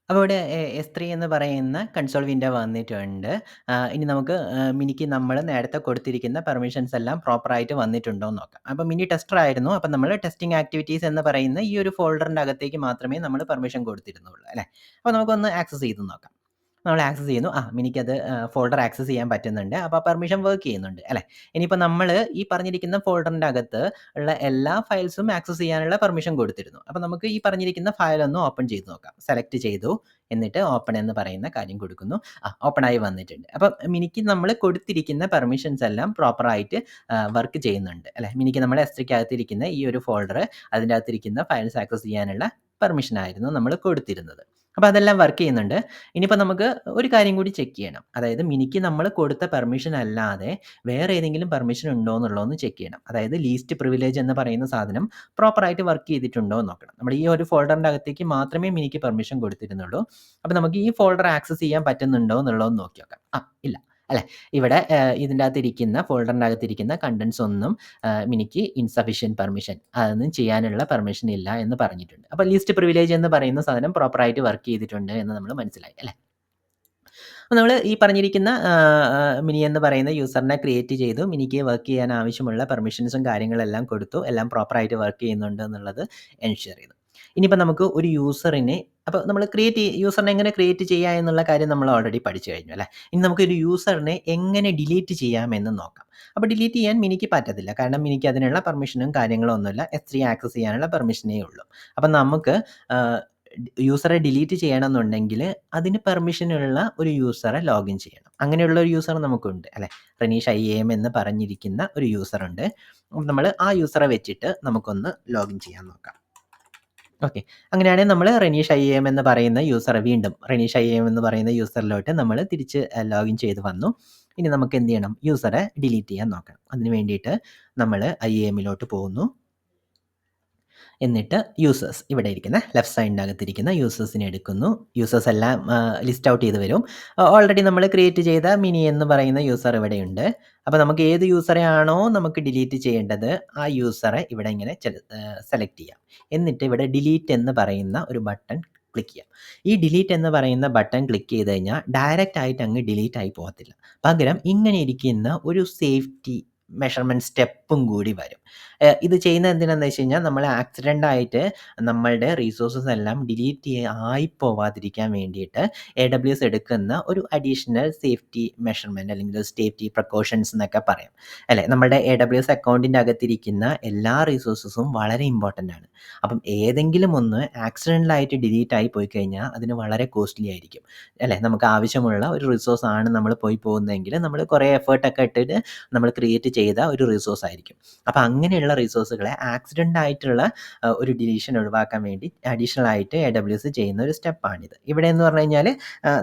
അപ്പോൾ ഇവിടെ S3 എന്ന് പറയുന്ന കൺസോൾ വിൻഡോ വന്നിട്ടുണ്ട്. ഇനി നമുക്ക് മിനിക്ക് നമ്മൾ നേരത്തെ കൊടുത്തിരിക്കുന്ന പെർമിഷൻസ് എല്ലാം പ്രോപ്പറായിട്ട് വന്നിട്ടുണ്ടോ എന്ന് നോക്കാം. അപ്പോൾ മിനി ടെസ്റ്റർ ആയിരുന്നു. അപ്പം നമ്മൾ ടെസ്റ്റിംഗ് ആക്ടിവിറ്റീസ് എന്ന് പറയുന്ന ഈ ഒരു ഫോൾഡറിൻ്റെ അകത്തേക്ക് മാത്രമേ നമ്മൾ പെർമിഷൻ കൊടുത്തിരുന്നുള്ളൂ അല്ലേ. അപ്പോൾ നമുക്കൊന്ന് ആക്സസ് ചെയ്ത് നോക്കാം. നമ്മൾ ആക്സസ് ചെയ്യുന്നു. മിനിക്കത് ഫോൾഡർ ആക്സസ് ചെയ്യാൻ പറ്റുന്നുണ്ട്. അപ്പോൾ പെർമിഷൻ വർക്ക് ചെയ്യുന്നുണ്ട് അല്ലേ. ഇനിയിപ്പോൾ നമ്മൾ ഈ പറഞ്ഞിരിക്കുന്ന ഫോൾഡറിൻ്റെ അകത്ത് ഉള്ള എല്ലാ ഫയൽസും ആക്സസ് ചെയ്യാനുള്ള പെർമിഷൻ കൊടുത്തിരുന്നു. അപ്പോൾ നമുക്ക് ഈ പറഞ്ഞിരിക്കുന്ന ഫയൽ ഒന്ന് ഓപ്പൺ ചെയ്ത് നോക്കാം. സെലക്ട് ചെയ്തു, എന്നിട്ട് ഓപ്പൺ എന്ന് പറയുന്ന കാര്യം കൊടുക്കുന്നു. ഓപ്പൺ ആയി വന്നിട്ടുണ്ട്. അപ്പം മിനിക്ക് നമ്മൾ കൊടുത്തിരിക്കുന്ന പെർമിഷൻസ് എല്ലാം പ്രോപ്പറായിട്ട് വർക്ക് ചെയ്യുന്നുണ്ട് അല്ലേ. മിനിക്ക് നമ്മൾ S3-ക്കകത്തിരിക്കുന്ന ഈ ഒരു ഫോൾഡർ, അതിൻ്റെ അകത്തിരിക്കുന്ന ഫയൽസ് ആക്സസ് ചെയ്യാനുള്ള പെർമിഷൻ ആയിരുന്നു നമ്മൾ കൊടുത്തിരുന്നത്. അപ്പോൾ അതെല്ലാം വർക്ക് ചെയ്യുന്നുണ്ട്. ഇനിയിപ്പോൾ നമുക്ക് ഒരു കാര്യം കൂടി ചെക്ക് ചെയ്യണം. അതായത് മിനിക്ക് നമ്മൾ കൊടുത്ത പെർമിഷൻ അല്ലാതെ വേറെ ഏതെങ്കിലും പെർമിഷൻ ഉണ്ടോ എന്നുള്ളതൊന്ന് ചെക്ക് ചെയ്യണം. അതായത് ലീസ്റ്റ് പ്രിവിലേജ് എന്ന് പറയുന്ന സാധനം പ്രോപ്പറായിട്ട് വർക്ക് ചെയ്തിട്ടുണ്ടോ എന്ന് നോക്കണം. നമ്മൾ ഈ ഒരു ഫോൾഡറിൻ്റെ അകത്തേക്ക് മാത്രമേ മിനിക്ക് പെർമിഷൻ കൊടുത്തിരുന്നുള്ളൂ. അപ്പോൾ നമുക്ക് ഈ ഫോൾഡർ ആക്സസ് ചെയ്യാൻ പറ്റുന്നുണ്ടോ എന്നുള്ളതൊന്ന് നോക്കി നോക്കാം. ഇല്ല അല്ലേ. ഇവിടെ ഇതിൻ്റെ അകത്തിരിക്കുന്ന ഫോൾഡറിൻ്റെ അകത്തിരിക്കുന്ന കണ്ടൻസ് ഒന്നും മിനിക്ക് ഇൻസഫിഷ്യൻറ്റ് പെർമിഷൻ, അതൊന്നും ചെയ്യാനുള്ള പെർമിഷൻ ഇല്ല എന്ന് പറഞ്ഞിട്ടുണ്ട്. അപ്പോൾ ലീസ്റ്റ് പ്രിവിലേജ് എന്ന് പറയുന്ന സാധനം പ്രോപ്പറായിട്ട് വർക്ക് ചെയ്തിട്ടുണ്ട് എന്ന് നമ്മൾ മനസ്സിലായി അല്ലേ. നമ്മൾ ഈ പറഞ്ഞിരിക്കുന്ന മിനി എന്ന് പറയുന്ന യൂസറിനെ ക്രിയേറ്റ് ചെയ്തു. മിനിക്ക് വർക്ക് ചെയ്യാൻ ആവശ്യമുള്ള പെർമിഷൻസും കാര്യങ്ങളെല്ലാം കൊടുത്തു. എല്ലാം പ്രോപ്പറായിട്ട് വർക്ക് ചെയ്യുന്നുണ്ട് എന്നുള്ളത് എൻഷുർ ചെയ്തു. ഇനിയിപ്പോൾ നമുക്ക് ഒരു യൂസറിനെ, അപ്പോൾ നമ്മൾ യൂസറിനെ എങ്ങനെ ക്രിയേറ്റ് ചെയ്യുക എന്നുള്ള കാര്യം നമ്മൾ ഓൾറെഡി പഠിച്ചു കഴിഞ്ഞു അല്ലേ. ഇനി നമുക്കൊരു യൂസറിനെ എങ്ങനെ ഡിലീറ്റ് ചെയ്യാമെന്ന് നോക്കാം. അപ്പോൾ ഡിലീറ്റ് ചെയ്യാൻ മിനിക്ക് പറ്റത്തില്ല. കാരണം മിനിക്ക് അതിനുള്ള പെർമിഷനും കാര്യങ്ങളും ഒന്നുമില്ല. S3 ആക്സസ് ചെയ്യാനുള്ള പെർമിഷനേ ഉള്ളൂ. അപ്പം നമുക്ക് യൂസറെ ഡിലീറ്റ് ചെയ്യണമെന്നുണ്ടെങ്കിൽ അതിന് പെർമിഷനുള്ള ഒരു യൂസറെ ലോഗിൻ ചെയ്യണം. അങ്ങനെയുള്ള ഒരു യൂസർ നമുക്കുണ്ട് അല്ലേ. റെനീഷ് IAM എന്ന് പറഞ്ഞിരിക്കുന്ന ഒരു യൂസറുണ്ട്. നമ്മൾ ആ യൂസറെ വെച്ചിട്ട് നമുക്കൊന്ന് ലോഗിൻ ചെയ്യാൻ നോക്കാം. ഓക്കെ. അങ്ങനെയാണെങ്കിൽ നമ്മൾ റെനീഷ് IAM എന്ന് പറയുന്ന യൂസറെ വീണ്ടും റെനീഷ് IAM എന്ന് പറയുന്ന യൂസറിലോട്ട് നമ്മൾ തിരിച്ച് ലോഗിൻ ചെയ്ത് വന്നു. ഇനി നമുക്ക് എന്ത് ചെയ്യണം, യൂസറെ ഡിലീറ്റ് ചെയ്യാൻ നോക്കണം. അതിന് വേണ്ടിയിട്ട് നമ്മൾ IAMലോട്ട് പോകുന്നു. എന്നിട്ട് യൂസേഴ്സ്, ഇവിടെ ഇരിക്കുന്ന ലെഫ്റ്റ് സൈഡിനകത്തിരിക്കുന്ന യൂസേഴ്സിനെ എടുക്കുന്നു. യൂസേഴ്സ് എല്ലാം ലിസ്റ്റ് ഔട്ട് ചെയ്ത് വരും. ഓൾറെഡി നമ്മൾ ക്രിയേറ്റ് ചെയ്ത മിനി എന്ന് പറയുന്ന യൂസർ ഇവിടെയുണ്ട്. അപ്പോൾ നമുക്ക് ഏത് യൂസറെ ആണോ നമുക്ക് ഡിലീറ്റ് ചെയ്യേണ്ടത് ആ യൂസറെ ഇവിടെ ഇങ്ങനെ സെലക്ട് ചെയ്യാം. എന്നിട്ട് ഇവിടെ ഡിലീറ്റ് എന്ന് പറയുന്ന ഒരു ബട്ടൺ ക്ലിക്ക് ചെയ്യാം. ഈ ഡിലീറ്റ് എന്ന് പറയുന്ന ബട്ടൺ ക്ലിക്ക് ചെയ്ത് കഴിഞ്ഞാൽ ഡയറക്റ്റ് ആയിട്ട് അങ്ങ് ഡിലീറ്റ് ആയി പോകത്തില്ല. പകരം ഇങ്ങനെ ഇരിക്കുന്ന ഒരു സേഫ്റ്റി മെഷർമെൻറ്റ് സ്റ്റെപ്പും കൂടി വരും. ഇത് ചെയ്യുന്നത് എന്തിനാണെന്ന് വെച്ച് കഴിഞ്ഞാൽ നമ്മൾ ആക്സിഡൻ്റ് ആയിട്ട് നമ്മളുടെ റിസോഴ്സസ് എല്ലാം ഡിലീറ്റ് ആയി പോവാതിരിക്കാൻ വേണ്ടിയിട്ട് AWS എടുക്കുന്ന ഒരു അഡീഷണൽ സേഫ്റ്റി മെഷർമെൻറ്റ് അല്ലെങ്കിൽ സേഫ്റ്റി പ്രിക്കോഷൻസ് എന്നൊക്കെ പറയാം അല്ലേ. നമ്മുടെ AWS അക്കൗണ്ടിൻ്റെ അകത്തിരിക്കുന്ന എല്ലാ റിസോഴ്സസും വളരെ ഇമ്പോർട്ടൻ്റ് ആണ്. അപ്പം ഏതെങ്കിലും ഒന്ന് ആക്സിഡൻ്റലായിട്ട് ഡിലീറ്റ് ആയി പോയി കഴിഞ്ഞാൽ അതിന് വളരെ കോസ്റ്റ്ലി ആയിരിക്കും അല്ലേ. നമുക്ക് ആവശ്യമുള്ള ഒരു റിസോഴ്സ് ആണ് നമ്മൾ പോകുന്നതെങ്കിൽ നമ്മൾ കുറേ എഫേർട്ടൊക്കെ ഇട്ടിട്ട് നമ്മൾ ക്രിയേറ്റ് ചെയ്ത ഒരു റിസോഴ്സ് ആയിരിക്കും. അപ്പോൾ അങ്ങനെയുള്ള റിസോഴ്സുകളെ ആക്സിഡൻ്റ് ആയിട്ടുള്ള ഒരു ഡിലീഷൻ ഒഴിവാക്കാൻ വേണ്ടി അഡീഷണൽ ആയിട്ട് AWS ചെയ്യുന്ന ഒരു സ്റ്റെപ്പാണിത്. ഇവിടെ എന്ന് പറഞ്ഞു കഴിഞ്ഞാൽ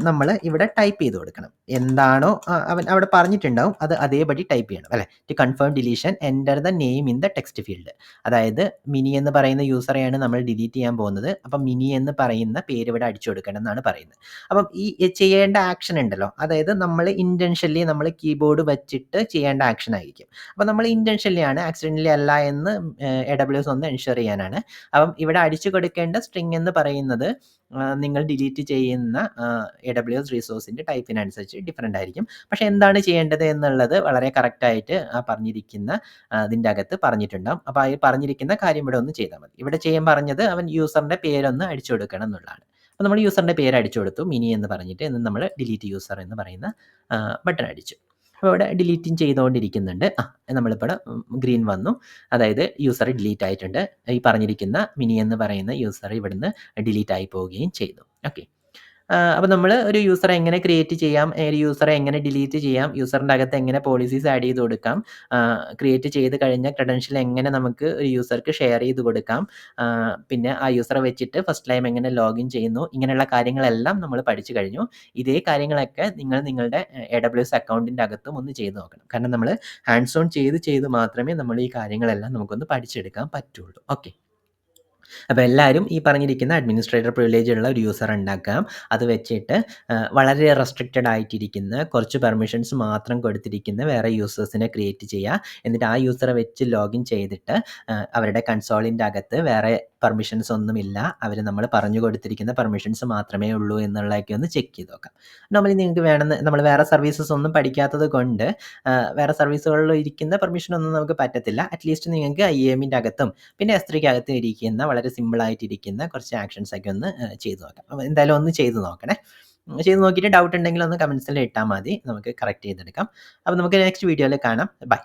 നമ്മൾ ഇവിടെ ടൈപ്പ് ചെയ്ത് കൊടുക്കണം. എന്താണോ അവൻ അവിടെ പറഞ്ഞിട്ടുണ്ടാവും അത് അതേപടി ടൈപ്പ് ചെയ്യണം അല്ലേ. To confirm deletion enter the name in the text field. അതായത് മിനി എന്ന് പറയുന്ന യൂസറെയാണ് നമ്മൾ ഡിലീറ്റ് ചെയ്യാൻ പോകുന്നത്. അപ്പം മിനി എന്ന് പറയുന്ന പേര് ഇവിടെ അടിച്ചു കൊടുക്കണം എന്നാണ് പറയുന്നത്. അപ്പം ഈ ചെയ്യേണ്ട ആക്ഷൻ ഉണ്ടല്ലോ, അതായത് നമ്മൾ ഇൻറ്റൻഷനലി നമ്മൾ കീബോർഡ് വെച്ചിട്ട് ചെയ്യേണ്ട ആക്ഷൻ ആയിരിക്കും. അപ്പം നമ്മൾ ഇൻറ്റൻഷനലി ആണ്, ആക്സിഡൻ്റലി അല്ല എന്ന് AWS ഒന്ന് എൻഷുർ ചെയ്യാനാണ്. അപ്പം ഇവിടെ അടിച്ചു കൊടുക്കേണ്ട സ്ട്രിങ് എന്ന് പറയുന്നത് നിങ്ങൾ ഡിലീറ്റ് ചെയ്യുന്ന AWS റിസോഴ്സിൻ്റെ ടൈപ്പിനനുസരിച്ച് ഡിഫറൻ്റ് ആയിരിക്കും. പക്ഷേ എന്താണ് ചെയ്യേണ്ടത് എന്നുള്ളത് വളരെ കറക്റ്റായിട്ട് പറഞ്ഞിരിക്കുന്ന അതിൻ്റെ അകത്ത് പറഞ്ഞിട്ടുണ്ടാകും. അപ്പോൾ ഈ പറഞ്ഞിരിക്കുന്ന കാര്യം ഇവിടെ ഒന്ന് ചെയ്താൽ മതി. ഇവിടെ ചെയ്യാൻ പറഞ്ഞത് അവൻ യൂസറിൻ്റെ പേരൊന്ന് അടിച്ചു കൊടുക്കണം എന്നുള്ളതാണ്. അപ്പോൾ നമ്മൾ യൂസറിൻ്റെ പേര് അടിച്ചു കൊടുത്തു മിനി എന്ന് പറഞ്ഞിട്ട്, എന്ന് നമ്മൾ ഡിലീറ്റ് യൂസർ എന്ന് പറയുന്ന ബട്ടൺ അടിച്ചു. അപ്പോൾ ഇവിടെ ഡിലീറ്റിങ് ചെയ്തുകൊണ്ടിരിക്കുന്നുണ്ട്. നമ്മളിപ്പോൾ ഗ്രീൻ വന്നു, അതായത് യൂസർ ഡിലീറ്റ് ആയിട്ടുണ്ട്. ഈ പറഞ്ഞിരിക്കുന്ന മിനി എന്ന് പറയുന്ന യൂസർ ഇവിടുന്ന് ഡിലീറ്റ് ആയി പോവുകയും ചെയ്തു. ഓക്കെ. അപ്പോൾ നമ്മൾ ഒരു യൂസറെ എങ്ങനെ ക്രിയേറ്റ് ചെയ്യാം, ഒരു യൂസറെ എങ്ങനെ ഡിലീറ്റ് ചെയ്യാം, യൂസറിൻ്റെ അകത്ത് എങ്ങനെ പോളിസീസ് ആഡ് ചെയ്ത് കൊടുക്കാം, ക്രിയേറ്റ് ചെയ്ത് കഴിഞ്ഞ ക്രെഡൻഷ്യൽ എങ്ങനെ നമുക്ക് ഒരു യൂസർക്ക് ഷെയർ ചെയ്ത് കൊടുക്കാം, പിന്നെ ആ യൂസറെ വെച്ചിട്ട് ഫസ്റ്റ് ടൈം എങ്ങനെ ലോഗിൻ ചെയ്യുന്നു, ഇങ്ങനെയുള്ള കാര്യങ്ങളെല്ലാം നമ്മൾ പഠിച്ചു കഴിഞ്ഞു. ഇതേ കാര്യങ്ങളൊക്കെ നിങ്ങൾ നിങ്ങളുടെ AWS അക്കൗണ്ടിൻ്റെ അകത്തും ഒന്ന് ചെയ്ത് നോക്കണം. കാരണം നമ്മൾ ഹാൻഡ്സ് ഓൺ ചെയ്ത് മാത്രമേ നമ്മൾ ഈ കാര്യങ്ങളെല്ലാം നമുക്കൊന്ന് പഠിച്ചെടുക്കാൻ പറ്റുള്ളൂ. ഓക്കെ. അപ്പോൾ എല്ലാവരും ഈ പറഞ്ഞിരിക്കുന്ന അഡ്മിനിസ്ട്രേറ്റർ പ്രിവിലേജ് ഉള്ള ഒരു യൂസർ ഉണ്ടാക്കാം. അത് വെച്ചിട്ട് വളരെ റെസ്ട്രിക്റ്റഡ് ആയിട്ടിരിക്കുന്ന കുറച്ച് പെർമിഷൻസ് മാത്രം കൊടുത്തിരിക്കുന്ന വേറെ യൂസേഴ്സിനെ ക്രിയേറ്റ് ചെയ്യുക. എന്നിട്ട് ആ യൂസറെ വെച്ച് ലോഗിൻ ചെയ്തിട്ട് അവരുടെ കൺസോളിൻ്റെ അകത്ത് വേറെ പെർമിഷൻസ് ഒന്നുമില്ല, അവർ നമ്മൾ പറഞ്ഞു കൊടുത്തിരിക്കുന്ന പെർമിഷൻസ് മാത്രമേ ഉള്ളൂ എന്നുള്ളതൊക്കെ ഒന്ന് ചെക്ക് ചെയ്ത് നോക്കാം. നോർമലി നിങ്ങൾക്ക് വേണമെന്ന് നമ്മൾ വേറെ സർവീസസ് ഒന്നും പഠിക്കാത്തത് കൊണ്ട് വേറെ സർവീസുകളിൽ ഇരിക്കുന്ന പെർമിഷനൊന്നും നമുക്ക് പറ്റത്തില്ല. അറ്റ്ലീസ്റ്റ് നിങ്ങൾക്ക് IAMൻ്റെ അകത്തും പിന്നെ S3 അകത്തും ഇരിക്കുന്ന വളരെ സിമ്പിളായിട്ടിരിക്കുന്ന കുറച്ച് ആക്ഷൻസ് ഒക്കെ ഒന്ന് ചെയ്ത് നോക്കാം. അപ്പോൾ എന്തായാലും ഒന്ന് ചെയ്ത് നോക്കണേ. ചെയ്ത് നോക്കിയിട്ട് ഡൗട്ട് ഉണ്ടെങ്കിൽ ഒന്ന് കമൻസിൽ ഇട്ടാൽ മതി, നമുക്ക് കറക്റ്റ് ചെയ്തെടുക്കാം. അപ്പോൾ നമുക്ക് നെക്സ്റ്റ് വീഡിയോയിൽ കാണാം. ബൈ.